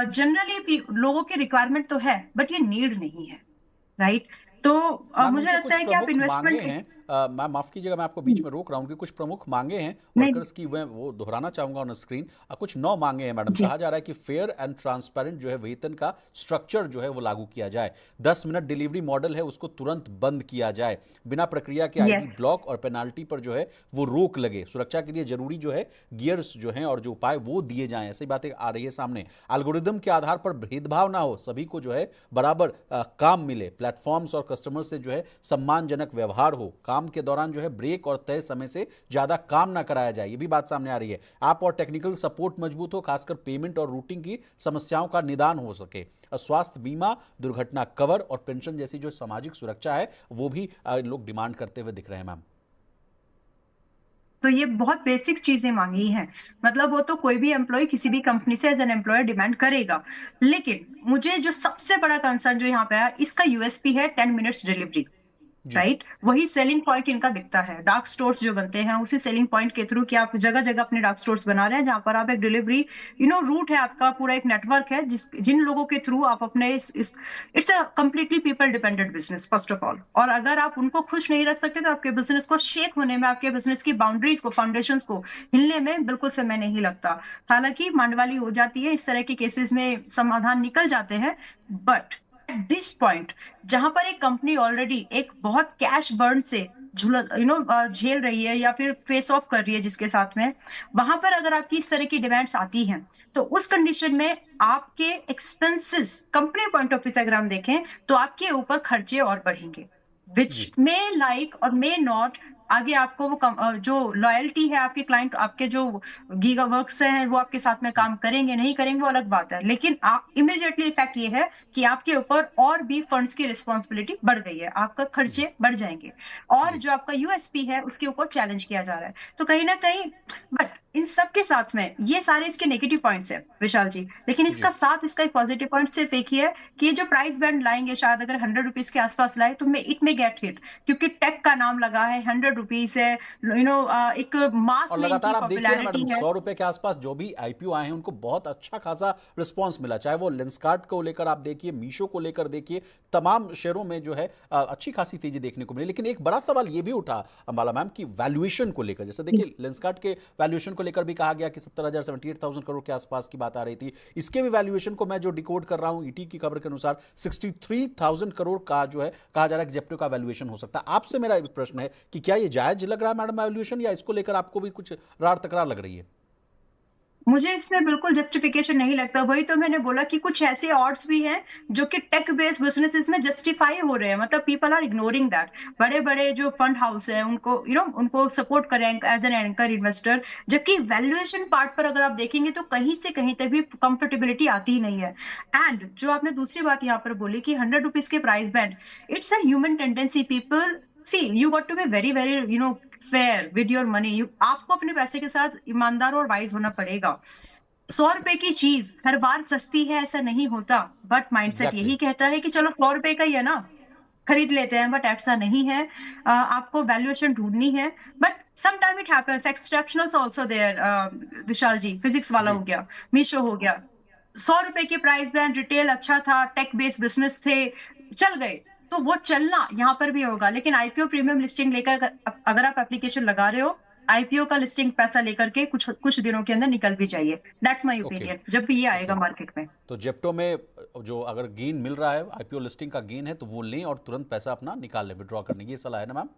जनरली लोगों की रिक्वायरमेंट तो है बट ये नीड नहीं है, राइट। तो मैम, मुझे उनके लगता कुछ है कि आप प्रमुख मांगे इन्वेस्टमेंट, हैं। मैम माफ कीजिएगा, मैं आपको बीच में रोक रहा हूँ कि कुछ प्रमुख मांगे हैं नहीं। वर्कर्स की, मैं वो दोहराना चाहूंगा ऑन स्क्रीन। कुछ 9 मांगे हैं मैडम। जी। कहा जा रहा है कि फेयर एंड ट्रांसपेरेंट जो है वेतन का स्ट्रक्चर जो है वो लागू किया जाए, 10 मिनट डिलीवरी मॉडल है उसको तुरंत बंद किया जाए, बिना प्रक्रिया के आईडी यस। ब्लॉक और पेनाल्टी पर जो है वो रोक लगे, सुरक्षा के लिए जरूरी जो है गियर्स जो हैं और जो उपाय वो दिए जाएं, ऐसी बातें आ रही है सामने। एल्गोरिदम के आधार पर भेदभाव ना हो, सभी को जो है बराबर काम मिले, प्लेटफॉर्म्स और कस्टमर से जो है सम्मानजनक व्यवहार हो, काम के दौरान जो है ब्रेक और तय समय से ज्यादा काम ना कराया जाए, ये भी बात सामने आ रही है। ऐप और टेक्निकल सपोर्ट मजबूत हो, खासकर पेमेंट और रूटिंग की समस्याओं का निदान हो सके, स्वास्थ्य बीमा, दुर्घटना कवर और पेंशन जैसी जो सामाजिक सुरक्षा है वो भी लोग डिमांड करते हुए दिख रहे हैं मैम। तो ये बहुत बेसिक चीजें मांगी हैं। मतलब वो तो कोई भी एम्प्लॉय किसी भी कंपनी से एज एन एम्प्लॉयर डिमांड करेगा। लेकिन मुझे जो सबसे बड़ा कंसर्न जो यहाँ पे है, इसका यूएसपी है 10 मिनट्स डिलीवरी। जी राइट, वही सेलिंग पॉइंट इनका दिखता है। डार्क स्टोर्स जो बनते हैं उसी सेलिंग पॉइंट के थ्रू कि आप जगह जगह अपने डार्क स्टोर्स बना रहे हैं, जहां पर आप एक डिलीवरी रूट है आपका, पूरा एक नेटवर्क है जिन लोगों के थ्रू आप अपने it's a completely people dependent business first of all. और अगर आप उनको खुश नहीं रख सकते तो आपके बिजनेस को शेक होने में, आपके बिजनेस की बाउंड्रीज को, फाउंडेशंस को हिलने में बिल्कुल समय नहीं लगता। हालांकि मांडवाली हो जाती है, इस तरह के केसेस में समाधान निकल जाते हैं। बट एट दिस पॉइंट, जहां पर एक कंपनी ऑलरेडी एक बहुत कैश बर्न से झेल रही है या फिर फेस ऑफ कर रही है जिसके साथ में, वहां पर अगर आपकी इस तरह की डिमांड्स आती हैं, तो उस कंडीशन में आपके expenses company point of view से अगर हम देखें तो आपके ऊपर खर्चे और बढ़ेंगे, विच जी मे लाइक और मे नॉट। आगे आपको वो जो लॉयल्टी है आपके क्लाइंट, आपके जो गीगा वर्क्स हैं वो आपके साथ में जी काम करेंगे नहीं करेंगे वो अलग बात है, लेकिन आप इमीडिएटली इफेक्ट ये है कि आपके ऊपर और भी फंड्स की रिस्पॉन्सिबिलिटी बढ़ गई है, आपका जी खर्चे बढ़ जाएंगे। और जी जो आपका यूएसपी है उसके ऊपर चैलेंज किया जा रहा है, तो कहीं ना कहीं। बट इन सब के साथ में ये सारे इसके नेगेटिव पॉइंट्स है विशाल जी, लेकिन इसका जी साथ इसका एक पॉजिटिव पॉइंट सिर्फ एक ही है कि ये जो प्राइस बैंड लाएंगे, शायद अगर 100 रुपीज के आसपास लाए तो इट मे गेट हिट, क्योंकि टेक का नाम लगा है, 100 रुपीज है, एक मास और में इनकी लगातार आप देखिए ना पॉपुलैरिटी मैडम, है। 100 रुपए के आसपास जो भी आईपीओ आए हैं उनको बहुत अच्छा खासा रिस्पांस मिला, चाहे वो लेंसकार्ट को लेकर आप देखिए, मीशो को लेकर देखिए, तमाम शेयरों में जो है अच्छी खासी तेजी देखने को मिली। लेकिन एक बड़ा सवाल ये भी उठा अंबाला मैम की वैल्यूएशन को लेकर, जैसे देखिए लेंसकार्ट के वैल्यूएशन को लेकर भी कहा गया कि 70,000 78,000 करोड़ के आसपास की बात आ रही थी। इसके भी वैल्यूएशन को मैं जो डिकोड कर रहा हूं ईटी की खबर के अनुसार 63,000 करोड़ का जो है कहा जा रहा है कि जेप्टो का वैल्यूएशन हो सकता है। आपसे मेरा एक प्रश्न है कि क्या ये जायज लग रहा है मैडम वैल्यूएशन, या इसको लेकर आपको भी कुछ रार तकरार लग रही है? मुझे इसमें बिल्कुल जस्टिफिकेशन नहीं लगता। वही तो मैंने बोला कि कुछ ऐसे ऑड्स भी हैं जो कि टेक बेस्ड बिजनेसेस में जस्टिफाई हो रहे हैं, मतलब पीपल आर इग्नोरिंग दैट। बड़े बड़े जो फंड हाउस है उनको उनको सपोर्ट करें एज एन एंकर इन्वेस्टर, जबकि वैल्यूएशन पार्ट पर अगर आप देखेंगे तो कहीं से कहीं तक भी कंफर्टेबिलिटी आती ही नहीं है। एंड जो आपने दूसरी बात यहाँ पर बोली कि 100 रुपीज के price band, it's a human tendency. People see, you got to be very very fair with your money. आपको अपने पैसे के साथ ईमानदार और वाइज होना पड़ेगा। 100 रुपए की चीज हर बार सस्ती है ऐसा नहीं होता, बट माइंडसेट एग्जैक्टली यही कहता है कि चलो 100 रुपए का ही है ना, खरीद लेते हैं। बट ऐसा नहीं है। आपको वैल्यूएशन ढूंढनी है। But some time it happens, exceptionals also there. Vishal ji, physics वाला जी हो गया, मीशो हो गया। 100 रुपए के प्राइस बैंड, रिटेल अच्छा था, टेक बेस्ड बिजनेस थे, चल गए। तो वो चलना यहाँ पर भी होगा, लेकिन आईपीओ प्रीमियम लिस्टिंग लेकर अगर आप एप्लीकेशन लगा रहे हो, आईपीओ का लिस्टिंग पैसा लेकर के कुछ कुछ दिनों के अंदर निकल भी जाइए। दैट्स माय ओके ओपिनियन, जब भी ये ओके। आएगा मार्केट में। तो जेप्टो में जो अगर गेन मिल रहा है, आईपीओ लिस्टिंग का गेन है, तो वो लें और तुरंत पैसा अपना निकाल लें, विड्रॉ करने की ये सलाह है ना मैम?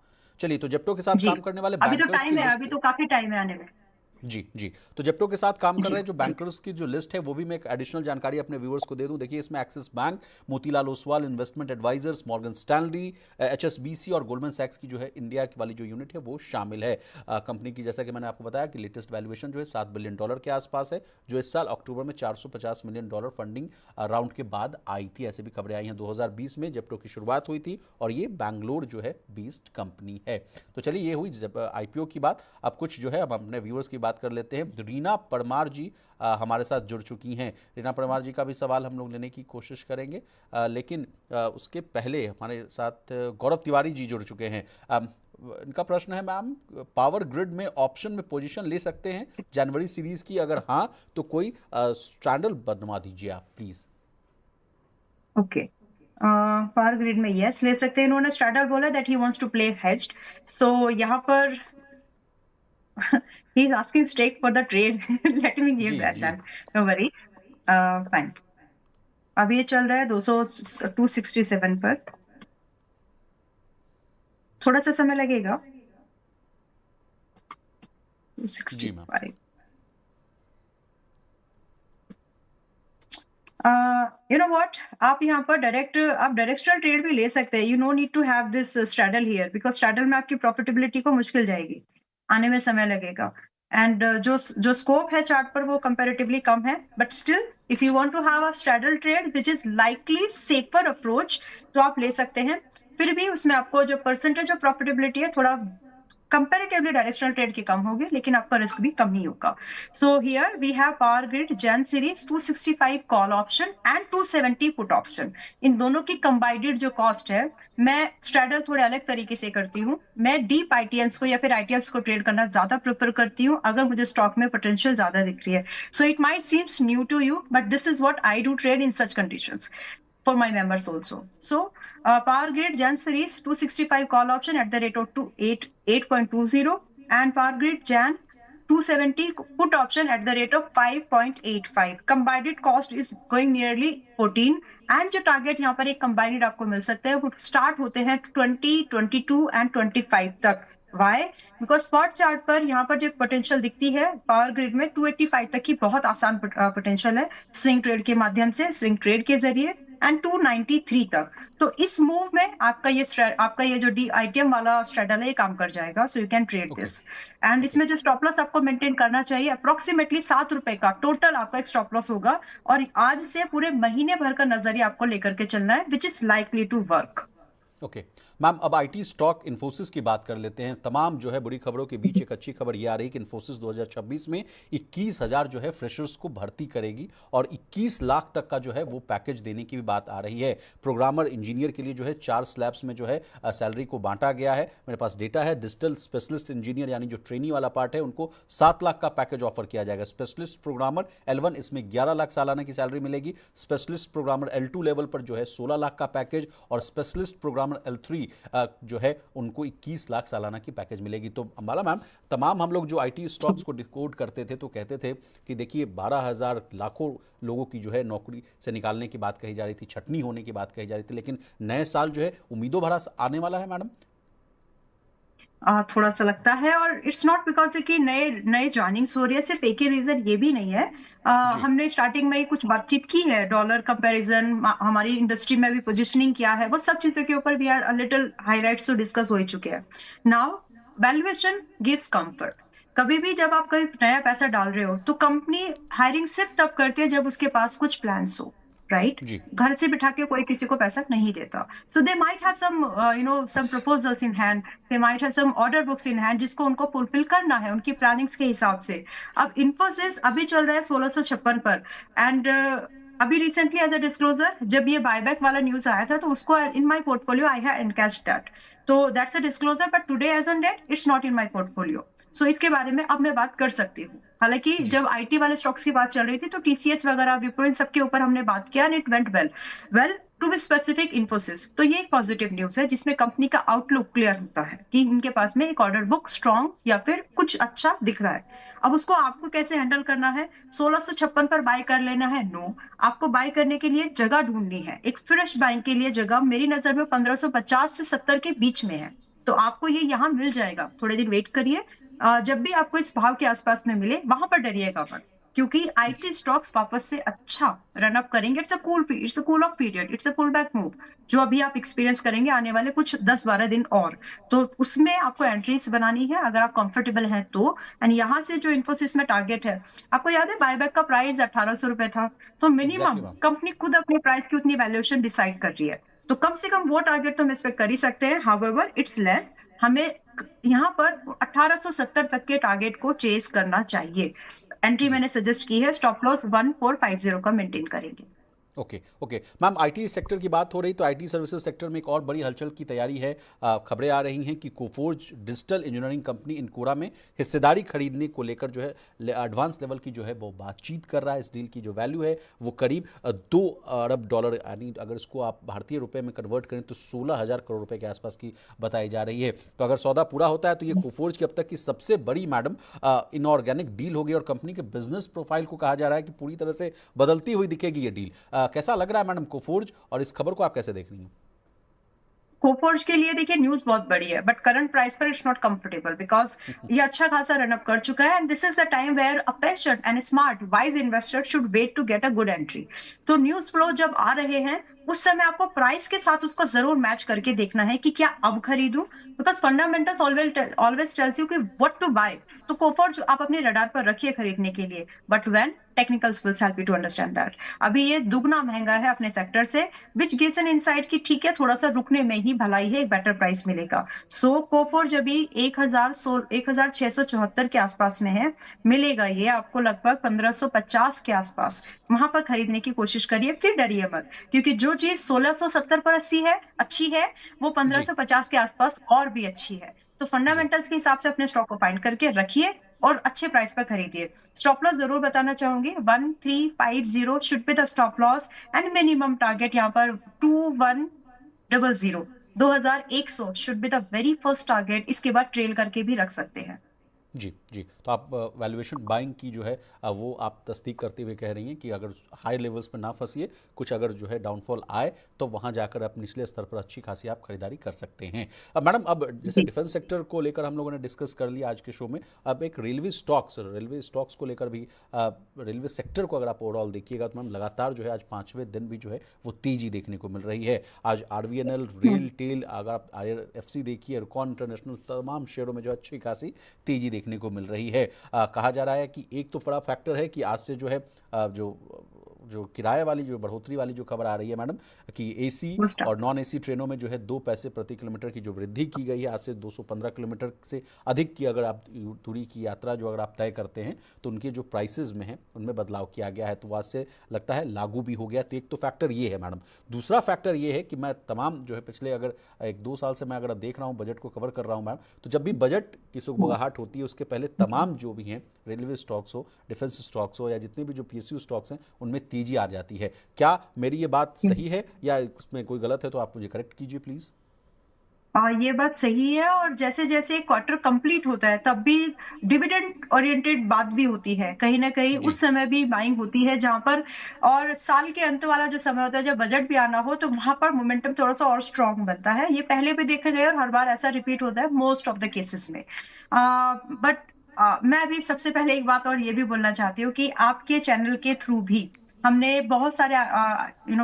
चलिए, तो जेप्टो के साथ जी, काम करने वाले अभी तो बैंकर्स की टाइम है, अभी लिस्ट। तो काफी टाइम है आने में। जी जी। तो जेप्टो के साथ काम कर जी रहे हैं जो जी। बैंकर्स की जो लिस्ट है वो भी मैं एक एडिशनल जानकारी अपने व्यूअर्स को दे दूं। देखिए इसमें Axis Bank, Motilal Oswal investment advisors, Morgan Stanley, HSBC और गोल्डमैन सैक्स की जो है इंडिया की वाली जो यूनिट है वो शामिल है। कंपनी की जैसा कि मैंने आपको बताया कि लेटेस्ट वैल्यूएशन जो है $7 बिलियन के आसपास है, जो इस साल अक्टूबर में $450 मिलियन फंडिंग राउंड के बाद आई थी। ऐसे भी खबरें आई हैं। 2020 में जेप्टो की शुरुआत हुई थी और ये बैंगलोर जो है बेस्ड कंपनी है। तो चलिए, ये हुई आईपीओ की बात। अब कुछ जो है हम अपने व्यूअर्स की बात कर लेते हैं। रीना परमार जी हमारे साथ जुड़ चुकी हैं। रीना परमार जी का भी सवाल हम लोग लेने की कोशिश करेंगे, लेकिन उसके पहले हमारे साथ गौरव तिवारी जी जुड़ चुके हैं। इनका प्रश्न है, मैम पावर ग्रिड में ऑप्शन में पोजीशन ले सकते हैं जनवरी सीरीज की? अगर हाँ तो कोई स्टैंडर्ड बनवा दीजिए आप प्लीज। ओके, पावर ग्रिड में यस ले सकते हैं, इन्होंने स्ट्रैडल बोला that he wants to play hedged, so यहाँ पर he is asking straight for the trade. Let me give ji that ji then. No worries. Fine. अब ये चल रहा है 267 पर, थोड़ा सा समय लगेगा। जी मैम 265. यू नो व्हाट, आप यहाँ पर आप डायरेक्शनल ट्रेड भी ले सकते हैं। You know need to have this straddle here, because straddle में आपकी प्रॉफिटेबिलिटी को मुश्किल जाएगी, आने में समय लगेगा। एंड जो स्कोप है चार्ट पर वो कंपैरेटिवली कम है, but still if you want to have a straddle trade which is likely safer approach, तो आप ले सकते हैं। फिर भी उसमें आपको जो परसेंटेज ऑफ प्रॉफिटेबिलिटी है थोड़ा कंपैरेटिवली डायरेक्शनल ट्रेड की कम होगी, लेकिन आपका रिस्क भी कम ही होगा। So here we have power grid June series 265 call option and 270 put option. इन दोनों की कंबाइंड जो कॉस्ट है, मैं स्ट्रैडल थोड़े अलग तरीके से करती हूँ। मैं डीप आईटीएम्स को या फिर आईटीएम्स को ट्रेड करना ज्यादा प्रेफर करती हूँ अगर मुझे स्टॉक में पोटेंशियल ज्यादा दिख रही है। So it might seems new to you, but this is what I do trade in such conditions for my members also. So Power Grid Jan series 265 call option at the rate of 8.20 and Power Grid Jan 270 put option at the rate of 5.85. Combined cost is going nearly 14 and जो target यहाँ पर एक combined आपको मिल सकते हैं वो start होते हैं 20, 22 and 25 तक। वाई? बिकॉज स्पॉट चार्ट पर यहाँ पर जो पोटेंशियल दिखती है पावर ग्रिड में 285 तक की बहुत आसान पोटेंशियल है स्विंग ट्रेड के माध्यम से, स्विंग ट्रेड के जरिए, एंड 293 तक। तो इस मूव में आपका ये जो डी आईटीएम वाला स्ट्रेडल है ये काम कर जाएगा, so you can trade okay this. And इसमें जो स्टॉप लॉस आपको मेंटेन करना चाहिए अप्रोक्सीमेटली 7 रुपए का टोटल आपका एक स्टॉप लॉस होगा, और आज से पूरे महीने भर का नजरिया आपको लेकर के चलना है, which is likely to work. Okay ma'am, अब आईटी स्टॉक इन्फोसिस की बात कर लेते हैं। तमाम जो है बुरी खबरों के बीच एक अच्छी खबर यह आ रही है कि इन्फोसिस 2026 में 21,000 जो है फ्रेशर्स को भर्ती करेगी और 21 लाख तक का जो है वो पैकेज देने की भी बात आ रही है। प्रोग्रामर इंजीनियर के लिए जो है 4 स्लैब्स में जो है सैलरी को बांटा गया है। मेरे पास डेटा है। डिजिटल स्पेशलिस्ट इंजीनियर यानी जो ट्रेनी वाला पार्ट है उनको 7 लाख का पैकेज ऑफर किया जाएगा। स्पेशलिस्ट प्रोग्रामर L1 इसमें 11 लाख सालाना की सैलरी मिलेगी। स्पेशलिस्ट प्रोग्रामर L2 लेवल पर जो है 16 लाख का पैकेज, और स्पेशलिस्ट प्रोग्रामर L3 जो है उनको 21 लाख सालाना की पैकेज मिलेगी। तो अंबाला मैम, तमाम हम लोग जो आईटी स्टॉक्स को डिकोड करते थे तो कहते थे कि देखिए 12,000 लाखों लोगों की जो है नौकरी से निकालने की बात कही जा रही थी, छटनी होने की बात कही जा रही थी, लेकिन नए साल जो है उम्मीदों भरा आने वाला है मैडम। थोड़ा सा लगता है, और इट्स नॉट बिकॉज कि नए नए ज्वाइनिंग्स हो रही है, सिर्फ एक ही रीजन ये भी नहीं है। जी हमने स्टार्टिंग में ही कुछ बातचीत की है, डॉलर कंपैरिजन, हमारी इंडस्ट्री में भी पोजीशनिंग क्या है, वो सब चीजों के ऊपर भी आर अ लिटिल हाईलाइट्स तो डिस्कस हो ही चुके हैं। Now valuation gives comfort. कभी भी जब आप कोई नया पैसा डाल रहे हो तो कंपनी हायरिंग सिर्फ तब करती है जब उसके पास कुछ प्लान्स हो, राइट? जी घर से बिठा के कोई किसी को पैसा नहीं देता। So they might have some some proposals in hand, they might have some order books in hand जिसको उनको फुलफिल करना है उनकी प्लानिंग्स के हिसाब से। अब इन्फोसिस अभी चल रहा है 1656 पर, एंड अभी रिसेंटली एज अ डिस्क्लोजर जब ये बायबैक वाला न्यूज आया था तो उसको in my portfolio I have encashed that, तो that's a disclosure, but today as on date it's not in my portfolio. So इसके बारे में अब मैं बात कर सकती हूँ। हालांकि जी जब आईटी वाले स्टॉक्स की बात चल रही थी तो टीसीएस वगैरह, विप्रो, इन सबके ऊपर हमने बात किया and it went well to be specific Infosys. तो ये एक पॉजिटिव न्यूज है जिसमें कंपनी का आउटलुक क्लियर होता है कि इनके पास में एक ऑर्डर बुक स्ट्रॉन्ग या फिर कुछ अच्छा दिख रहा है। अब उसको आपको कैसे हैंडल करना है? 1656 पर बाय कर लेना है? नो, आपको बाय करने के लिए जगह ढूंढनी है। एक फ्रेश बाइंग के लिए जगह मेरी नजर में 1550 से 70 के बीच में है, तो आपको ये यहाँ मिल जाएगा। थोड़े दिन वेट करिए, जब भी आपको इस भाव के आसपास में मिले वहां पर डरिएगा मत, क्योंकि आईटी स्टॉक्स वापस से अच्छा रन अप करेंगे। It's a cool off period, it's a pull back move जो अभी आप एक्सपीरियंस करेंगे आने वाले कुछ 10-12 दिन और, तो उसमें आपको एंट्रीज बनानी है अगर आप कंफर्टेबल हैं तो। एंड यहाँ से जो इन्फोसिस में टारगेट है, आपको याद है बायबैक का प्राइस 1800 रुपए था, तो एग्जैक्टली मिनिमम मैम। कंपनी खुद अपने प्राइस की उतनी वैल्यूएशन डिसाइड कर रही है, तो कम से कम वो टारगेट तो हम एक्सपेक्ट कर ही सकते हैं। हाउएवर इट्स लेस, हमें यहाँ पर 1870 तक के टारगेट को चेस करना चाहिए। एंट्री जी मैंने सजेस्ट की है, स्टॉप लॉस 1450 का मेंटेन करेंगे। Okay okay ma'am, IT sector की बात हो रही तो आईटी सर्विसेज सेक्टर में एक और बड़ी हलचल की तैयारी है। खबरें आ रही हैं कि कोफोर्ज डिजिटल इंजीनियरिंग कंपनी इनकोरा में हिस्सेदारी खरीदने को लेकर जो है एडवांस लेवल की जो है वो बातचीत कर रहा है। इस डील की जो वैल्यू है वो करीब $2 अरब, यानी अगर इसको आप भारतीय रुपए में कन्वर्ट करें तो 16,000 करोड़ रुपए के आसपास की बताई जा रही है। तो अगर सौदा पूरा होता है तो ये कोफोर्ज की अब तक की सबसे बड़ी मैडम इनऑर्गेनिक डील होगी और कंपनी के बिजनेस प्रोफाइल को कहा जा रहा है कि पूरी तरह से बदलती हुई दिखेगी ये डील। कैसा लग रहा है मैडम कोफोर्ज, और इस खबर को आप कैसे देख रही हैं? कोफोर्ज के लिए देखिए न्यूज बहुत बड़ी है, बट करंट प्राइस पर इट्स नॉट कंफर्टेबल बिकॉज ये अच्छा खासा रनअप कर चुका है, and this is the time where a patient and smart wise investor should wait to get a good entry. तो न्यूज फ्लो जब आ रहे हैं उस समय आपको प्राइस के साथ उसको जरूर मैच करके देखना है कि क्या अब खरीदूं, because fundamentals always tells you कि व्हाट टू बाय। तो कोफोर्ज आप अपने रडार पर रखिए खरीदने के लिए, but when technicals will help you to understand that. अभी ये दुगना महंगा है अपने सेक्टर से, विच गिव्स एन इनसाइट कि ठीक है थोड़ा सा रुकने में ही भलाई है, एक बेटर प्राइस मिलेगा। सो कोफोर्ज अभी 1674 के आसपास में है, मिलेगा ये आपको लगभग 1550 के आसपास। वहां पर खरीदने की कोशिश करिए, फिर डरिए मत, क्योंकि जो चीज 1670 पर अच्छी है वो जी 1550 के आसपास और भी अच्छी है। तो जी फंडामेंटल्स के हिसाब से अपने स्टॉक को फाइंड करके रखिए और अच्छे प्राइस पर खरीदिए। स्टॉप लॉस जरूर बताना चाहूंगी, 1350 should be the stop loss, and minimum target यहाँ पर 2100, 2100 should be the very first target. इसके बाद ट्रेल करके भी रख सकते हैं। जी जी। तो आप वैल्यूएशन बाइंग की जो है वो आप तस्दीक करते हुए कह रही हैं कि अगर हाई लेवल्स पर ना फंसिए, कुछ अगर जो है डाउनफॉल आए तो वहाँ जाकर आप निचले स्तर पर अच्छी खासी आप खरीदारी कर सकते हैं। अब मैडम, अब जैसे जी डिफेंस सेक्टर को लेकर हम लोगों ने डिस्कस कर लिया आज के शो में, अब एक रेलवे स्टॉक्स को लेकर भी रेलवे सेक्टर को अगर आप ओवरऑल देखिएगा तो मैम लगातार जो है आज 5वें दिन भी जो है वो तेजी देखने को मिल रही है। आज आरवीएनएल, रेल टेल, अगर आप आईआरएफसी देखिए, इरकॉन इंटरनेशनल, तमाम शेयरों में जो अच्छी खासी तेजी देखने को मिल रही है। कहा जा रहा है कि एक तो बड़ा फैक्टर है कि आज से जो है जो जो किराए वाली जो बढ़ोतरी वाली जो खबर आ रही है मैडम, कि एसी और नॉन एसी ट्रेनों में जो है 2 पैसे प्रति किलोमीटर की जो वृद्धि की गई है, आज से 215 किलोमीटर से अधिक की अगर आप दूरी की यात्रा जो अगर आप तय करते हैं तो उनके जो प्राइसेस में है उनमें बदलाव किया गया है, तो आज से लगता है लागू भी हो गया। तो एक तो फैक्टर ये है मैडम। दूसरा फैक्टर ये है कि मैं तमाम जो है पिछले अगर 1-2 साल से मैं अगर देख रहा हूँ, बजट को कवर कर रहा हूँ मैम, तो जब भी बजट की सुगबुगाहट होती है उसके पहले तमाम जो भी हैं रेलवे स्टॉक्स हो, डिफेंस स्टॉक्स हो, या जितने भी जो पीएसयू स्टॉक्स हैं उनमें तेजी आ जाती है। क्या मेरी ये बात सही है या इसमें कोई गलत है? तो आप मुझे करेक्ट कीजिए प्लीज। ये बात सही है, और जैसे जैसे क्वार्टर कंप्लीट होता है तब भी डिविडेंड ओरिएंटेड बात भी होती है, कहीं ना कहीं जी उस समय भी बाइंग होती है जहां पर, और साल के अंत वाला जो समय होता है जब बजट भी आना हो तो वहां पर मोमेंटम थोड़ा सा और स्ट्रांग बनता है। ये पहले भी देखा गया और हर बार ऐसा रिपीट होता है मोस्ट ऑफ द केसेस में। बट मैं अभी सबसे पहले एक बात और ये भी बोलना चाहती हूँ कि आपके चैनल के थ्रू भी हमने बहुत सारे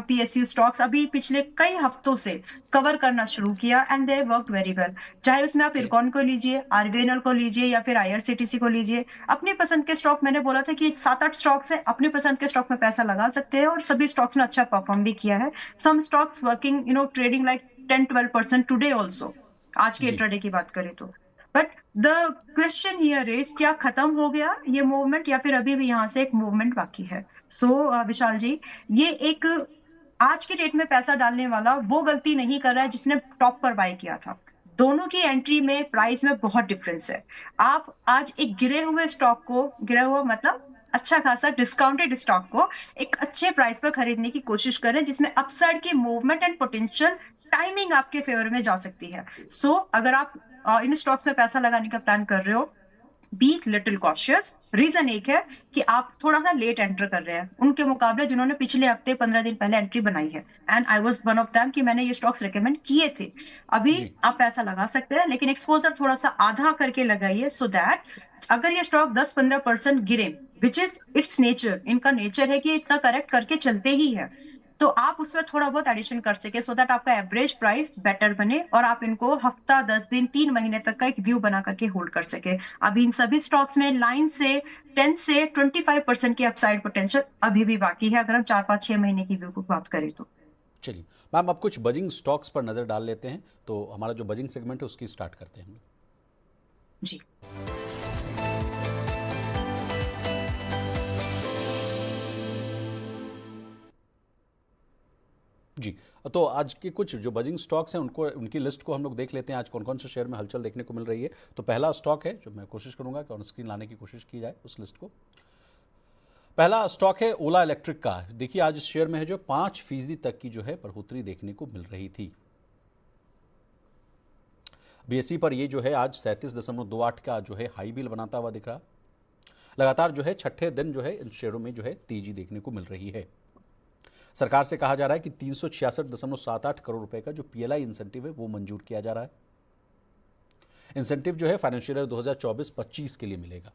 पीएसयू स्टॉक्स अभी पिछले कई हफ्तों से कवर करना शुरू किया, and they work very well. चाहे उसमें आप ओके इरकॉन को लीजिए, आरबीएनएल को लीजिए, या फिर आईआरसीटीसी को लीजिए। अपनी पसंद के स्टॉक, मैंने बोला था कि 7-8 स्टॉक्स है, अपनी पसंद के स्टॉक में पैसा लगा सकते हैं और सभी स्टॉक्स ने अच्छा परफॉर्म भी किया है। Some stocks working trading like 10-12% today also, आज के जी इंट्राडे की बात करें तो। But the question here is, क्या खत्म हो गया ये मूवमेंट या फिर अभी भी यहाँ से एक मूवमेंट बाकी है? सो विशाल जी, ये एक आज की डेट में पैसा डालने वाला वो गलती नहीं कर रहा है जिसने टॉप पर बाय किया था। दोनों की एंट्री में, प्राइस में बहुत डिफरेंस है। आप आज एक गिरे हुए स्टॉक को, गिरा हुआ मतलब अच्छा खासा डिस्काउंटेड स्टॉक को एक अच्छे प्राइस पर खरीदने की कोशिश करें, जिसमें अपसाइड की मूवमेंट एंड पोटेंशियल टाइमिंग आपके फेवर में जा सकती है। सो अगर आप इन स्टॉक्स में पैसा लगाने का प्लान कर रहे हो, बी लिटिल कॉशियस। रीजन एक है कि आप थोड़ा सा लेट एंटर कर रहे हैं उनके मुकाबले जिन्होंने पिछले हफ्ते 15 दिन पहले एंट्री बनाई है, and I was one of them कि मैंने ये स्टॉक्स रेकमेंड किए थे। अभी जी आप पैसा लगा सकते हैं, लेकिन एक्सपोजर थोड़ा सा आधा करके लगाइए, सो दैट अगर ये स्टॉक 10-15% गिरे, विच इज इट्स नेचर, इनका नेचर है कि इतना करेक्ट करके चलते ही है, तो आप उसमें थोड़ा बहुत एडिशन कर सके, सो दैट आपका एवरेज प्राइस बेटर बने और आप इनको हफ्ता, 10 दिन, 3 महीने तक का एक व्यू बना करके होल्ड कर सके। अभी इन सभी स्टॉक्स में लाइन से 10 से 25% की अपसाइड पोटेंशियल अभी भी बाकी है, अगर हम 4-5-6 महीने की व्यू को बात करें तो। चलिए मैम, अब कुछ बजिंग स्टॉक्स पर नज़र डाल लेते हैं। तो हमारा जो बजिंग सेगमेंट है उसकी स्टार्ट करते हैं हम लोग। जी जी। तो आज के कुछ जो बजिंग स्टॉक्स हैं उनको उनकी लिस्ट को हम लोग देख लेते हैं, आज कौन कौन से शेयर में हलचल देखने को मिल रही है। तो पहला स्टॉक है जो मैं कोशिश करूंगा कि ऑन स्क्रीन लाने की कोशिश की जाए उस लिस्ट को। पहला स्टॉक है ओला इलेक्ट्रिक का। देखिए आज इस शेयर में है जो 5% तक की जो है बढ़ोतरी देखने को मिल रही थी। बीएसई पर ये जो है आज 37.28 का जो है हाई बिल बनाता हुआ दिख रहा। लगातार जो है छठे दिन जो है इन शेयरों में जो है तेजी देखने को मिल रही है। सरकार से कहा जा रहा है कि 366.78 करोड़ रुपए का जो पीएलआई इंसेंटिव है वो मंजूर किया जा रहा है। इंसेंटिव जो है फाइनेंशियल ईयर 2024-25 के लिए मिलेगा।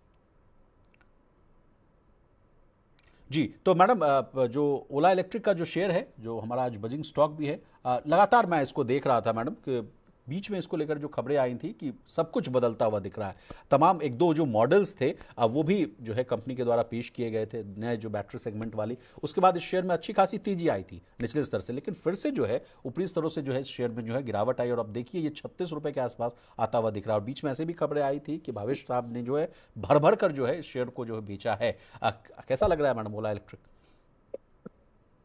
जी तो मैडम जो ओला इलेक्ट्रिक का जो शेयर है जो हमारा आज बजिंग स्टॉक भी है, लगातार मैं इसको देख रहा था मैडम कि बीच में इसको लेकर जो खबरें आई थी कि सब कुछ बदलता हुआ दिख रहा है। तमाम एक दो जो मॉडल्स थे वो भी जो है कंपनी के द्वारा पेश किए गए थे, नए जो बैटरी सेगमेंट वाली। उसके बाद इस शेयर में अच्छी खासी तेजी आई थी निचले स्तर से, लेकिन फिर से जो है ऊपरी स्तरों से जो है शेयर में जो है गिरावट आई और अब देखिए ये 36 रुपए के आसपास आता हुआ दिख रहा है। और बीच में ऐसे भी खबरें आई थी कि भावेश साहब ने जो है भर भर कर जो है इस शेयर को जो है बेचा है। कैसा लग रहा है मैडम ओला इलेक्ट्रिक?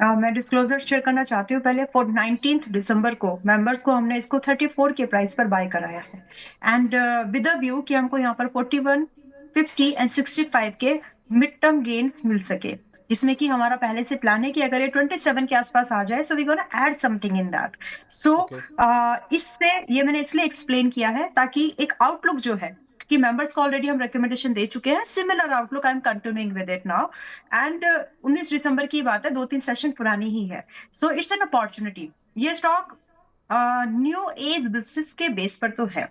मैं डिस्क्लोजर शेयर करना चाहती हूँ पहले। फॉर 19 दिसंबर को मेंबर्स को हमने इसको 34 के प्राइस पर बाय कराया है, एंड विद अ व्यू कि हमको यहाँ पर 41, 50 एंड 65 के मिड टर्म गेन्स मिल सके, जिसमें कि हमारा पहले से प्लान है कि अगर ये 27 के आसपास आ जाए, so we gonna add something in that. So okay इससे ये मैंने इसलिए एक्सप्लेन किया है ताकि एक आउटलुक जो है कि मेंबर्स को ऑलरेडी हम रिकमेंडेशन दे चुके हैं, similar outlook I am continuing with it now. And 19 दिसंबर की बात है, 2-3 सेशन पुरानी ही है। So it's an opportunity. ये स्टॉक न्यू एज बिजनेस के बेस पर तो है,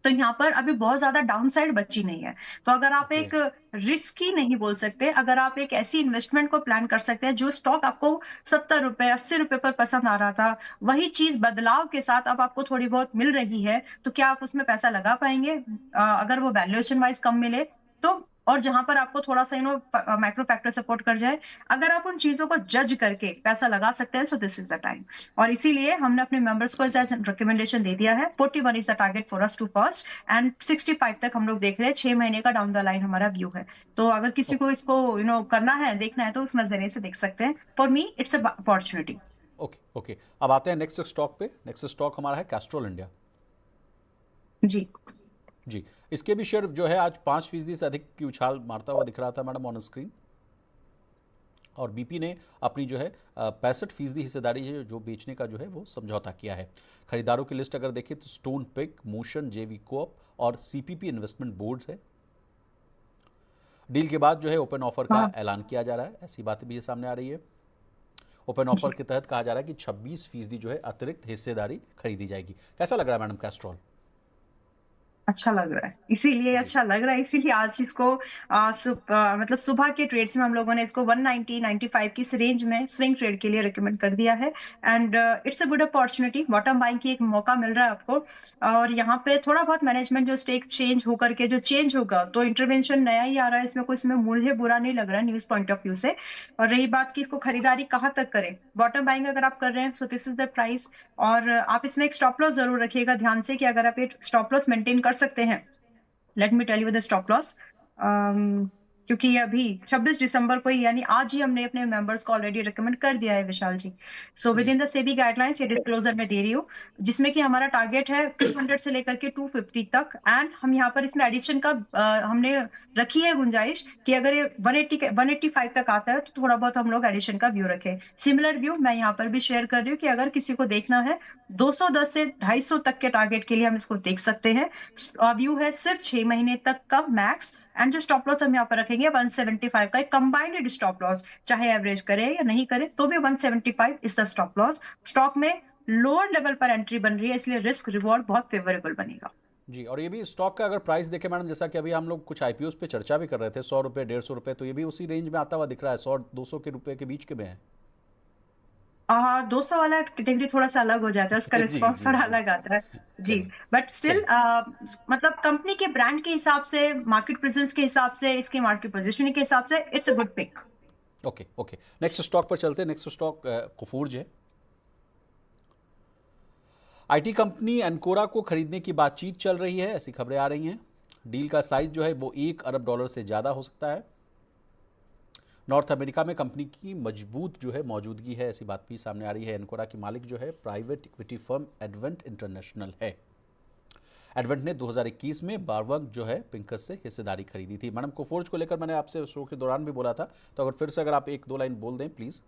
तो यहाँ पर अभी बहुत ज्यादा डाउनसाइड बची नहीं है। तो अगर आप ओके एक रिस्क ही नहीं बोल सकते, अगर आप एक ऐसी इन्वेस्टमेंट को प्लान कर सकते हैं जो स्टॉक आपको 70 रुपए 80 रुपए पर पसंद आ रहा था, वही चीज बदलाव के साथ अब आपको थोड़ी बहुत मिल रही है, तो क्या आप उसमें पैसा लगा पाएंगे? अगर वो वैल्यूएशन वाइज कम मिले तो, और जहां पर आपको थोड़ा सा माइक्रो फैक्टर सपोर्ट कर जाए, अगर आप उन चीजों को जज करके पैसा लगा सकते हैं, so this is the time. और इसीलिए हमने अपने मेंबर्स को रिकमेंडेशन दे दिया है। 41 is the target for us to first, and 65 तक हम लोग देख रहे हैं। 6 महीने का डाउन द लाइन हमारा व्यू है। तो अगर किसी को इसको करना है, देखना है, तो उस नजरिए से देख सकते हैं। For me it's a opportunity. Okay okay. अब आते हैं नेक्स्ट स्टॉक पे। नेक्स्ट स्टॉक हमारा है कैस्ट्रॉल इंडिया। जी जी इसके भी शेयर जो है आज 5% से अधिक की उछाल मारता हुआ दिख रहा था मैडम ऑन स्क्रीन। और बीपी ने अपनी जो है 65% हिस्सेदारी है जो बेचने का जो है वो समझौता किया है। खरीदारों की लिस्ट अगर देखें तो स्टोन पिक, मोशन, जेवी कोऑप और सीपीपी इन्वेस्टमेंट बोर्ड्स है। डील के बाद जो है ओपन ऑफर का हाँ ऐलान किया जा रहा है, ऐसी बातें भी सामने आ रही है। ओपन ऑफर के तहत कहा जा रहा है कि 26% जो है अतिरिक्त हिस्सेदारी खरीदी जाएगी। कैसा लग रहा है मैडम कैस्ट्रॉल? अच्छा लग रहा है, इसीलिए जी अच्छा लग रहा है, इसीलिए आज इसको मतलब सुबह के ट्रेड्स में हम लोगों ने इसको 190 95 की इस रेंज में स्विंग ट्रेड के लिए रिकमेंड कर दिया है। And it's a good opportunity, bottom buying की एक मौका मिल रहा है आपको। और यहाँ पे थोड़ा बहुत मैनेजमेंट जो स्टेक चेंज होकर के जो चेंज होगा, तो इंटरवेंशन नया ही आ रहा है इसमें, कोई इसमें मुझे बुरा नहीं लग रहा है न्यूज पॉइंट ऑफ व्यू से। और रही बात की इसको खरीदारी कहाँ तक करें, बॉटम बाइंग अगर आप कर रहे हैं, so this is the price. और आप इसमें एक स्टॉप लॉस जरूर रखिएगा ध्यान से, कि अगर आप एक स्टॉप लॉस मेंटेन कर सकते हैं, let me tell you the stop loss. क्योंकि ये अभी 26 दिसंबर को ही, यानी आज ही हमने अपने मेंबर्स को ऑलरेडी रिकमेंड कर दिया है विशाल जी। सो विद जी इन द सेबी गाइडलाइंस ये डिस्क्लोजर में दे रही हूँ, जिसमें कि हमारा टारगेट है 200 से लेकर के 250 तक। एंड हम यहाँ पर इसमें एडिशन का हमने रखी है गुंजाइश कि अगर ये 185 तक आता है, तो थोड़ा बहुत हम लोग एडिशन का व्यू रखें। सिमिलर व्यू मैं यहाँ पर भी शेयर कर रही हूँ कि अगर किसी को देखना है 210 से 250 तक के टारगेट के लिए हम इसको देख सकते हैं। व्यू है सिर्फ 6 महीने तक का मैक्स। एंड जो स्टॉप लॉस हम यहाँ पर रखेंगे 175 का, एक कंबाइंड स्टॉप लॉस, चाहे एवरेज करे या नहीं करे तो भी 175 is the stop loss. Stock में लोअर लेवल पर एंट्री बन रही है, इसलिए रिस्क रिवॉर्ड बहुत फेवरेबल बनेगा। जी। और ये भी स्टॉक का अगर प्राइस देखें मैडम, जैसा कि अभी हम लोग कुछ आईपीओ पे चर्चा भी कर रहे थे, 100 रुपये 150 रुपये, तो ये भी उसी रेंज में आता हुआ दिख रहा है, 100-200 के रुपए के बीच के में है। 200 वाला कैटेगरी थोड़ा सा अलग हो जाता है, उसका जी रिस्पॉन्स जी थोड़ा जी। अलग आता है। जी। चलिए बट स्टिल चलिए। मतलब कंपनी के ब्रांड के हिसाब से, मार्केट प्रेजेंस के हिसाब से, इसके मार्केट पोजिशनिंग के हिसाब से it's a good pick. Okay okay. Next stock पर चलते हैं। नेक्स्ट स्टॉक कोफूर्ज है। आईटी कंपनी एनकोरा को खरीदने की बातचीत चल रही है, ऐसी खबरें आ रही हैं। डील का साइज जो है वो $1 अरब से ज़्यादा हो सकता है। नॉर्थ अमेरिका में कंपनी की मजबूत जो है मौजूदगी है, ऐसी बात भी सामने आ रही है। एनकोरा की मालिक जो है private equity firm advent international है। एडवेंट ने 2021 में बारवंग जो है पिंकस से हिस्सेदारी खरीदी थी। मैडम कोफोर्ज को लेकर मैंने आपसे शो के दौरान भी बोला था, तो अगर फिर से अगर आप एक दो लाइन बोल दें प्लीज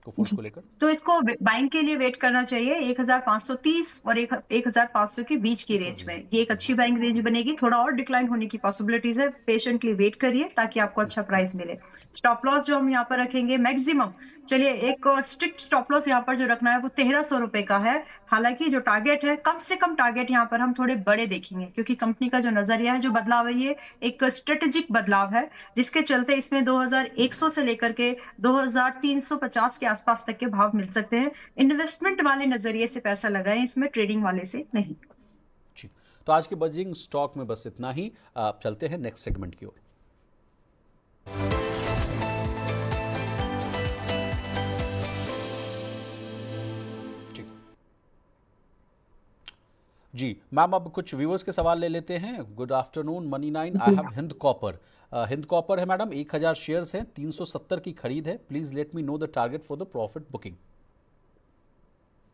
कोफोर्ज को लेकर। तो इसको बाइंग के लिए वेट करना चाहिए 1530 और 1500 के बीच की रेंज में। ये एक अच्छी बाइंग रेंज बनेगी। थोड़ा और डिक्लाइन होने की पॉसिबिलिटीज है, पेशेंटली वेट करिए ताकि आपको अच्छा प्राइस मिले। स्टॉप लॉस जो हम यहाँ पर रखेंगे मैक्सिमम, चलिए एक स्ट्रिक्ट स्टॉप लॉस यहाँ पर जो रखना है वो 1300 रुपए का है। हालांकि जो टारगेट है, कम से कम टारगेट यहाँ पर हम थोड़े बड़े देखेंगे, क्योंकि कंपनी का जो नजरिया है, जो बदलाव है, ये एक स्ट्रेटेजिक बदलाव है, जिसके चलते इसमें 2100 से लेकर के 2350 के आसपास तक के भाव मिल सकते हैं। इन्वेस्टमेंट वाले नजरिए से पैसा लगाएं इसमें, ट्रेडिंग वाले से नहीं। जी, तो आज के बजिंग स्टॉक में बस इतना ही। आप चलते हैं नेक्स्ट सेगमेंट की ओर। जी मैम, अब कुछ व्यूअर्स के सवाल ले लेते हैं। Good afternoon money 9। I have Hind copper. Hind copper है मैडम, 1000 शेयर्स हैं, 370 की खरीद है। Please let me know the target for the profit booking.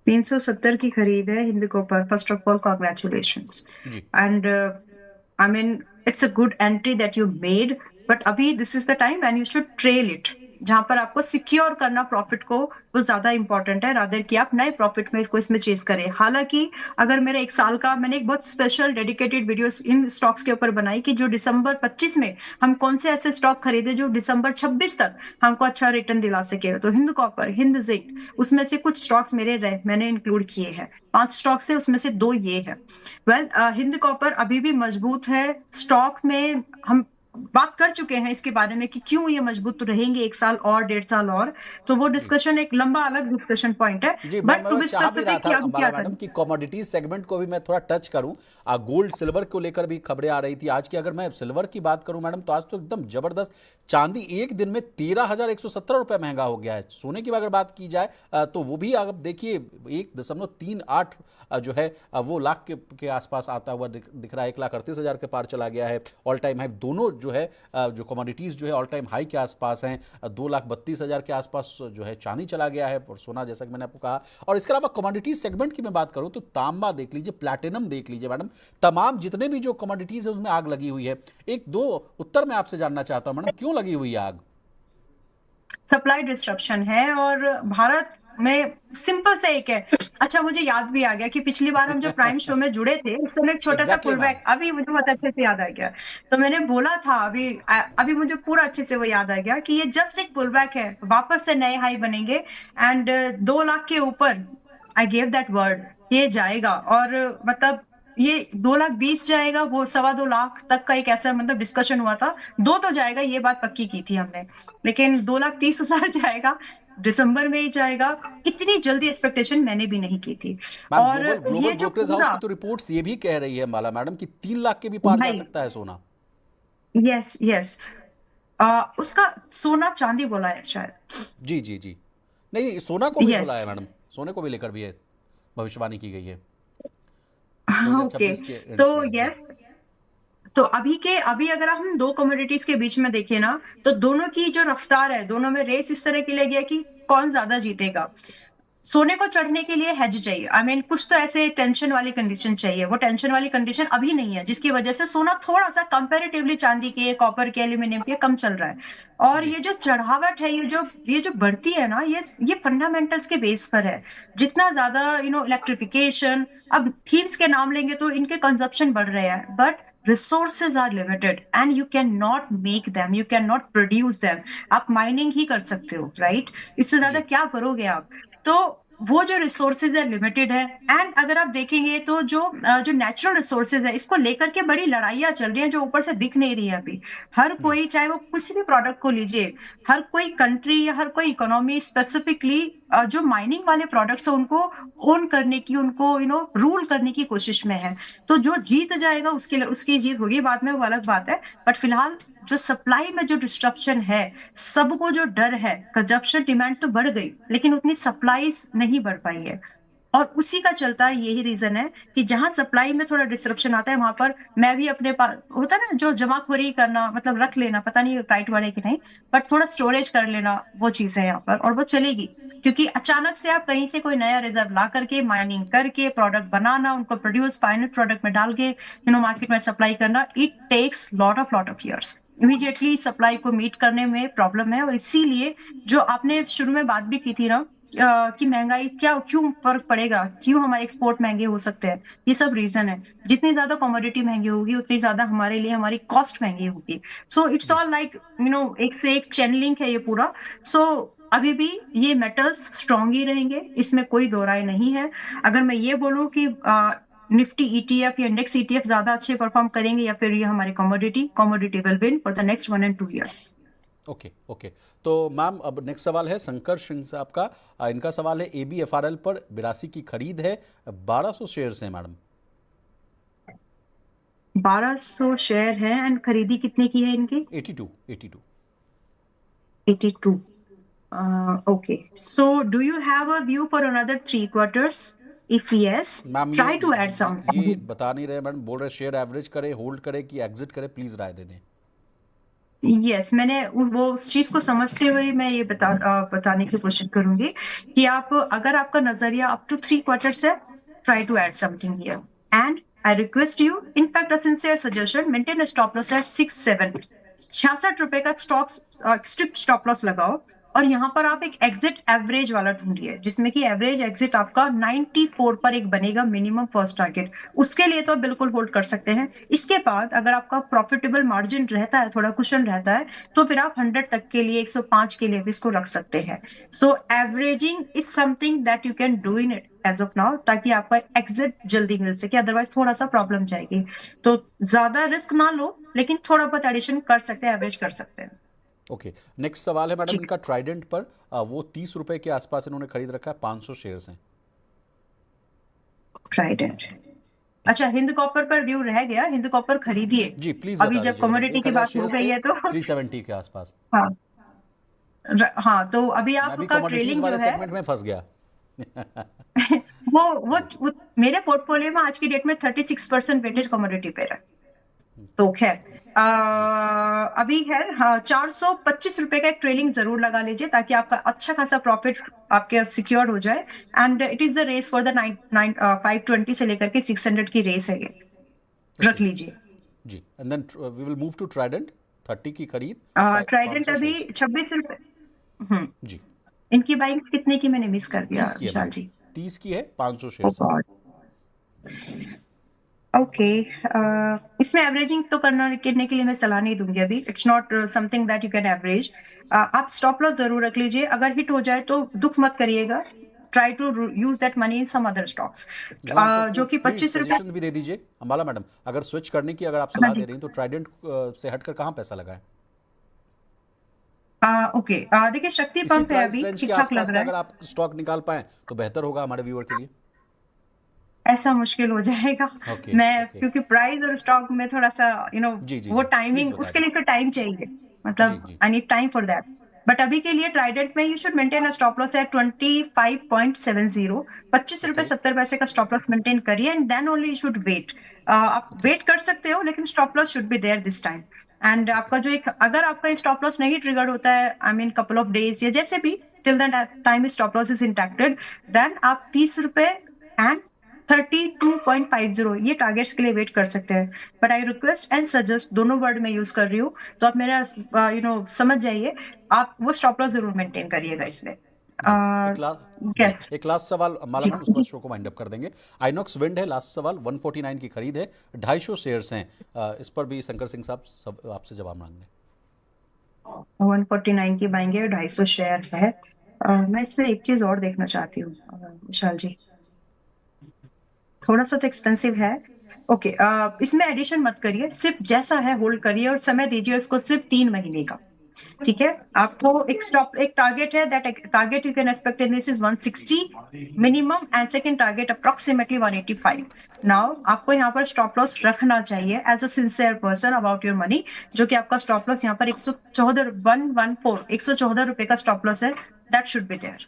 370 की खरीद है Hind copper. First of all congratulations, and I mean it's a good entry that you made, but अभी this is the time when you should trail it. जहां पर आपको secure करना profit को, वो ज्यादा इंपॉर्टेंट है रादर कि आप नए प्रॉफिट में इसमें चेज करें। हालांकि अगर मेरा एक साल का, मैंने एक बहुत स्पेशल डेडिकेटेड वीडियो इन स्टॉक्स के ऊपर बनाई कि जो दिसंबर 25 में हम कौन से ऐसे स्टॉक खरीदे जो दिसंबर 26 तक हमको अच्छा रिटर्न दिला सके। तो हिंद कॉपर, हिंद जिंक, उसमें से कुछ स्टॉक्स मैंने इंक्लूड किए हैं। 5 स्टॉक्स थे, उसमें से 2 ये है। हिंद कॉपर अभी भी मजबूत है। स्टॉक में हम बात कर चुके हैं इसके बारे में कि क्यों ये मजबूत रहेंगे 1 साल और 1.5 साल और, तो वो डिस्कशन एक लंबा अलग डिस्कशन पॉइंट है। जी, बट टू बी चाह भी रहा स्पेसिफिक, था मैडम कि कमोडिटीज सेगमेंट को भी मैं थोड़ा टच करूं। गोल्ड सिल्वर को लेकर भी खबरें आ रही थी आज की। अगर मैं सिल्वर की बात करूं मैडम, तो आज तो एकदम जबरदस्त। चांदी एक दिन में 13,117 रुपए महंगा हो गया है। सोने की अगर बात की जाए तो वो भी आप देखिए 1.38 जो है वो लाख के आसपास आता हुआ दिख रहा है। 1,38,000 के पार चला गया है। ऑल टाइम हाई दोनों जो है, जो कमोडिटीज जो है ऑल टाइम हाई के आसपास हैं। 2,32,000 के आसपास जो है चांदी चला गया है, और सोना जैसा कि मैंने आपको कहा। और इसके अलावा कमोडिटीज सेगमेंट की मैं बात करूं तो तांबा देख लीजिए, प्लैटिनम देख लीजिए मैडम, तमाम जितने भी जो कमोडिटीज है उसमें आग लगी हुई है। एक दो उत्तर मैं आपसे जानना चाहता हूं मैडम, क्यों लगी हुई है आग? सप्लाई डिस्ट्रप्शन है, और भारत में सिंपल से एक है। अच्छा, मुझे याद भी आ गया कि पिछली बार हम जो प्राइम शो में जुड़े थे, उस समय एक छोटा सा पुल बैक, अभी मुझे बहुत अच्छे से याद आ गया। तो मैंने बोला था, अभी मुझे पूरा अच्छे से वो याद आ गया कि ये जस्ट एक पुल बैक है, वापस से नए हाई बनेंगे, एंड 2 लाख के ऊपर आई गेव दैट वर्ड, ये जाएगा। और मतलब ये 2,20,000 जाएगा, वो 2.25 लाख तक का एक ऐसा मतलब डिस्कशन हुआ था। 2 तो जाएगा, ये बात पक्की की थी हमने, लेकिन 2,30,000 जाएगा, दिसंबर में ही जाएगा, इतनी जल्दी एक्सपेक्टेशन मैंने भी नहीं की थी। और ग्लोबल ये जो ब्रोकरेज हाउस की तो रिपोर्ट्स ये भी कह रही है माला मैडम कि 3 लाख के भी पार जा सकता है सोना। यस यस, उसका सोना चांदी बोला है शायद। जी जी जी, नहीं सोना को भी बोला है मैडम, सोने को भी लेकर भी है, भविष्यवाणी की गई है। ओके, तो यस, तो अभी अगर हम 2 कमोडिटीज के बीच में देखें ना, तो दोनों की जो रफ्तार है, दोनों में रेस इस तरह की लगी है कि कौन ज्यादा जीतेगा। सोने को चढ़ने के लिए हेज चाहिए, आई मीन कुछ तो ऐसे टेंशन वाली कंडीशन चाहिए। वो टेंशन वाली कंडीशन अभी नहीं है, जिसकी वजह से सोना थोड़ा सा कंपैरेटिवली चांदी के, कॉपर के, एल्यूमिनियम के कम चल रहा है। और ये जो चढ़ावट है, ये जो बढ़ती है ना, ये फंडामेंटल्स के बेस पर है। जितना ज्यादा इलेक्ट्रिफिकेशन, अब थीम्स के नाम लेंगे तो इनके कंजप्शन बढ़ रहे हैं, but resources are limited and you cannot make them, you cannot produce them. आप माइनिंग ही कर सकते हो, राइट? इससे ज्यादा क्या करोगे आप? तो वो जो रिसोर्सेज है लिमिटेड है। एंड अगर आप देखेंगे तो जो नेचुरल रिसोर्सेज है, इसको लेकर के बड़ी लड़ाइयां चल रही हैं, जो ऊपर से दिख नहीं रही है अभी। हर कोई, चाहे वो किसी भी प्रोडक्ट को लीजिए, हर कोई कंट्री या हर कोई इकोनॉमी स्पेसिफिकली जो माइनिंग वाले प्रोडक्ट्स है उनको ओन करने की, उनको रूल करने की कोशिश में है। तो जो जीत जाएगा उसकी जीत होगी, बाद में वो अलग बात है। बट फिलहाल जो सप्लाई में जो डिस्ट्रप्शन है, सबको जो डर है, कंजप्शन डिमांड तो बढ़ गई, लेकिन उतनी सप्लाई नहीं बढ़ पाई है। और उसी का चलता यही रीजन है कि जहां सप्लाई में थोड़ा डिसरप्शन आता है वहां पर मैं भी अपने पास होता है ना जो जमाखोरी करना, मतलब रख लेना, पता नहीं टाइट वाले कि नहीं, बट थोड़ा स्टोरेज कर लेना, वो चीज है यहाँ पर और वो चलेगी। क्योंकि अचानक से आप कहीं से कोई नया रिजर्व ला करके माइनिंग करके प्रोडक्ट बनाना, उनको प्रोड्यूस फाइनल प्रोडक्ट में डाल के मार्केट में सप्लाई करना, it takes lot of years. Immediately supply को मीट करने में प्रॉब्लम है, और इसीलिए जो आपने शुरू में बात भी की थी ना कि महंगाई क्यों फर्क पड़ेगा, क्यों हमारे एक्सपोर्ट महंगे हो सकते हैं, ये सब रीजन है। जितनी ज्यादा कमोडिटी महंगी होगी उतनी ज्यादा हमारे लिए हमारी कॉस्ट महंगी होगी। सो इट्स जी ऑल लाइक एक से एक चेन लिंक है ये पूरा। सो अभी भी ये मेटल्स स्ट्रांग ही रहेंगे, इसमें कोई दो राय नहीं है। अगर मैं ये बोलूं कि निफ्टी ईटीएफ या इंडेक्स ईटीएफ ज्यादा अच्छे परफॉर्म करेंगे या फिर ये हमारे commodity will win for the next 1 and 2 years। Okay okay. तो मैम अब नेक्स्ट सवाल है शंकर सिंह साहब का। इनका सवाल है ABFRL पर 82 की खरीद है, 1200 शेयर्स हैं मैडम। 1200 शेयर है एंड खरीदी कितने की है इनकी? 82 82। 82। Okay. So do you have a view for another 3 quarters? If yes, ma'am try to add some. ये बता नहीं रहे मैडम, बोल रहे शेयर एवरेज करे, होल्ड करे कि एग्जिट करे, प्लीज राय दे दें। यस, मैंने वो उस चीज को समझते हुए मैं ये बताने की कोशिश करूंगी कि आप अगर आपका नजरिया अप टू 3 quarters है, try to add something here and I request you, infact a sincere suggestion, maintain a stop loss at 66 रुपए का स्ट्रिक्ट स्टॉप लॉस लगाओ, और यहाँ पर आप एक एग्जिट एवरेज वाला ढूंढिए जिसमें कि एवरेज एग्जिट आपका 94 पर एक बनेगा मिनिमम फर्स्ट टारगेट। उसके लिए तो आप बिल्कुल होल्ड कर सकते हैं। इसके बाद अगर आपका प्रॉफिटेबल मार्जिन रहता है, थोड़ा कुशन रहता है, तो फिर आप 100 तक के लिए, 105 के लिए भी इसको रख सकते हैं। So averaging is something that you can do in it as of now, ताकि आपका एग्जिट जल्दी मिल सके, अदरवाइज थोड़ा सा प्रॉब्लम जाएगी। तो ज्यादा रिस्क ना लो, लेकिन थोड़ा बहुत एडिशन कर सकते हैं, एवरेज कर सकते हैं। ओके नेक्स्ट सवाल है मैडम ठीक। इनका ट्राइडेंट पर। वो 30 रुपए के आसपास इन्होंने खरीद रखा है, 500 शेयर्स हैं। ट्राइडेंट। अच्छा, हिंद कॉपर पर व्यू रह गया, हिंद कॉपर खरीदिए। जी प्लीज अभी बता जब दीजिए मैडम, कमोडिटी की 1000 बात हो शेयर्स गई थे, है तो 370 के आसपास। हाँ हाँ, तो अभी मैं भी आपका कमोडिटीज ट्रेलिंग जो वाले है सेगमेंट में फंस गया। वो मेरे पोर्टफोलियो में आज की डेट में 36% वेटेज कमोडिटी पे है। तो खैर जी अभी है, हाँ, 425 रुपए का एक ट्रेलिंग जरूर लगा लीजिए ताकि आपका अच्छा खासा प्रॉफिट आपके सिक्योर हो जाए। And it is the race for the 520 से लेकर के 600 की रेस है ये, रख ओके लीजिए। जी। And then we will move to Trident, 30 की खरीद, ट्राइडेंट 500 अभी शेयर्स। 26 रुपए। जी इनकी बाइंग्स कितने की मैंने मिस कर दिया 30 की है विशाल मैम, जी? 30 की है, 500 ओ शेयर्स हैं। गॉड। ओके, इसमें एवरेजिंग तो करने के लिए मैं सलाह नहीं दूंगी अभी। It's not something that you can average. आप स्टॉप लॉस जरूर रख लीजिए, अगर हिट हो जाए तो दुख मत करिएगा। Try to use that money in some other stocks, ma'am तो जो कि प्लीज 25 रुपए। सजेशन भी दे दीजिए अंबाला मैडम, अगर स्विच करने की अगर आप हाँ सलाह दे जी। रही हैं तो ट्राइडेंट से हटकर कहाँ पैसा लगाएं? ओके, देखिए शक्ति इसी पंप है, प्राइस अभी रेंज के ठीक ठाक आसपास लग का रहा है। अगर आप स्टॉक निकाल पाएं तो बेहतर होगा हमारे व्यूअर के लिए। ऐसा मुश्किल हो जाएगा। ओके मैं ओके। क्योंकि प्राइस और स्टॉक में थोड़ा सा जी जी वो जी प्लीज टाइमिंग, बता उसके लिए दीजिए। फिर टाइम चाहिए, जी मतलब जी I need time for that. But अभी के लिए ट्राइडेंट में you should maintain a stop loss at 25.70। 25 रुपए ओके 70 पैसे का स्टॉप लॉस मेंटेन करिए and then only you should wait. आप ओके वेट कर सकते हो, लेकिन stop loss should be there this time. And okay आपका जो एक, अगर आपका स्टॉप लॉस नहीं ट्रिगर होता है, I mean couple of days या जैसे भी, till that time stop loss is intacted, then आप 30 रुपए एंड 32.50 ये टारगेट्स के लिए वेट कर सकते हैं। But I request and suggest, दोनों वर्ड में यूज कर रही हूँ, तो आप मेरा समझ जाइए, आप वो स्टॉप लॉस जरूर मेंटेन करिएगा इसमें। जी एक लास्ट जी यस एक लास्ट सवाल अंबाला जी मैम, उसके बाद जी। शो को वाइंड अप कर देंगे। आइनॉक्स विंड है, लास्ट सवाल, 149 की खरीद है, 250 शेयर्स हैं। इस पर भी शंकर सिंह साहब सब आपसे जवाब मांगने। 149 की बाइंग है, 250 शेयर है। मैं इसमें एक चीज और देखना चाहती हूँ विशाल जी, थोड़ा सा तो एक्सपेंसिव है। ओके, इसमें एडिशन मत करिए, सिर्फ जैसा है होल्ड करिए और समय दीजिए उसको सिर्फ 3 महीने का। ठीक है, आपको एक टारगेट है, that target you can expect in this is 160 minimum and second target approximately 185। Now आपको यहाँ पर स्टॉप लॉस रखना चाहिए as a sincere person about your money, जो कि आपका स्टॉप लॉस यहाँ पर 114 114 114 रुपए का स्टॉप लॉस है, that should be there.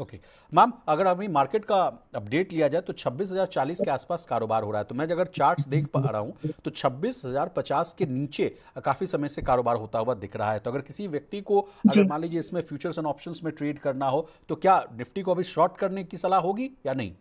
Okay ma'am, अगर अभी मार्केट का अपडेट लिया जाए तो 26,040 के आसपास कारोबार हो रहा है। तो मैं अगर चार्ट्स देख पा रहा हूं तो 26,050 के नीचे काफी समय से कारोबार होता हुआ दिख रहा है। तो अगर किसी व्यक्ति को अगर जी मान लीजिए इसमें फ्यूचर्स एंड ऑप्शंस में ट्रेड करना हो तो क्या निफ्टी को अभी शॉर्ट करने की सलाह होगी या नहीं?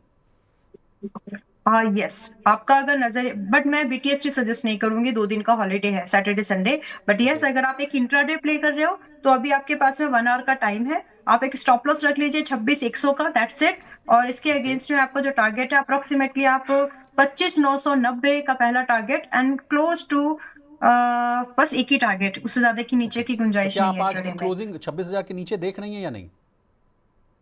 यस, आपका अगर नजर, बट मैं बीटीएसटी सजेस्ट नहीं करूंगी, 2 दिन का हॉलीडे है, Saturday Sunday. But okay yes, अगर आप एक इंट्राडे प्ले कर रहे हो तो अभी आपके पास में 1 आवर का टाइम है। आप एक स्टॉप लॉस रख लीजिए 26,100 का, दैट्स इट। और इसके ओके अगेंस्ट में आपका जो टारगेट है अप्रोक्सीमेटली आप 25,990 का पहला टारगेट एंड क्लोज टू, बस एक ही टारगेट, उससे ज्यादा की नीचे ओके। की तो गुंजाइश क्या नहीं आप है आज इंट्राडे में। क्लोजिंग 26,000 के नीचे देख रही हैं या नहीं?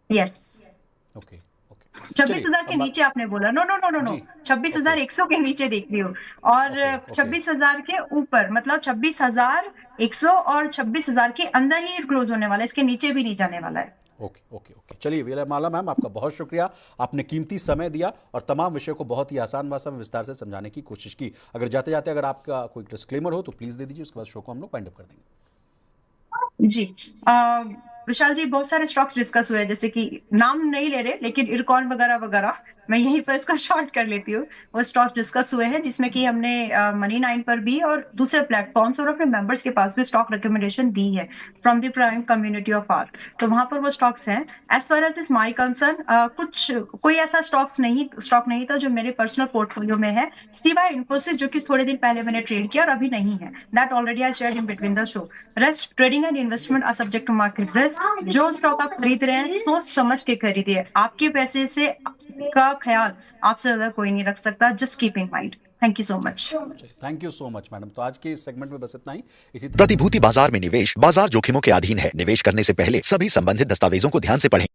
यस, ओके ओके, छब्बीस चलिए हजार के अब नीचे आपने बोला? No no no no no, जी, छब्बीस ओके हजार एक सौ के नीचे देख रही हो। और ओके ओके 26,000 के ऊपर, मतलब 26,100 और 26,000 के अंदर ही क्लोज होने वाला है, इसके नीचे भी नहीं जाने वाला है। ओके ओके ओके, चलिए वीलामाला मैम, आपका बहुत शुक्रिया। आपने कीमती समय दिया और तमाम विषयों को बहुत ही आसान भाषा में विस्तार से समझाने की कोशिश की। अगर जाते जाते अगर आपका कोई डिस्क्लेमर हो तो प्लीज दे दीजिए, उसके बाद शो को हम लोग वाइंड अप कर देंगे। जी, विशाल जी, बहुत सारे स्टॉक्स डिस्कस हुए हैं, जैसे कि नाम नहीं ले रहे, लेकिन इरकॉन वगैरह वगैरह, मैं यहीं पर इसका शॉर्ट कर लेती हूँ। वो स्टॉक्स डिस्कस हुए हैं जिसमें कि हमने मनी 9 पर भी और दूसरे प्लेटफॉर्म्स और अपने मेंबर्स के पास भी स्टॉक रिकमेंडेशन दी है from the prime community of R. तो वहां पर वो स्टॉक्स हैं। As far as is my concern, कुछ कोई ऐसा स्टॉक नहीं था जो मेरे पर्सनल पोर्टफोलियो में है, सिवाय इन्फोसिस, जो कि थोड़े दिन पहले मैंने ट्रेड किया और अभी नहीं है। That already I shared in between the show. Rest trading and investment are subject to market risk. जो स्टॉक आप खरीद रहे हैं, सोच समझ के खरीदिए। आपके पैसे से का ख्याल आपसे ज्यादा कोई नहीं रख सकता। Just keep in mind. Thank you so much. Thank you so much madam. तो आज के इस सेगमेंट में बस इतना ही। इसी प्रतिभूति बाजार में निवेश बाजार जोखिमों के अधीन है। निवेश करने से पहले सभी संबंधित दस्तावेजों को ध्यान से पढ़ें।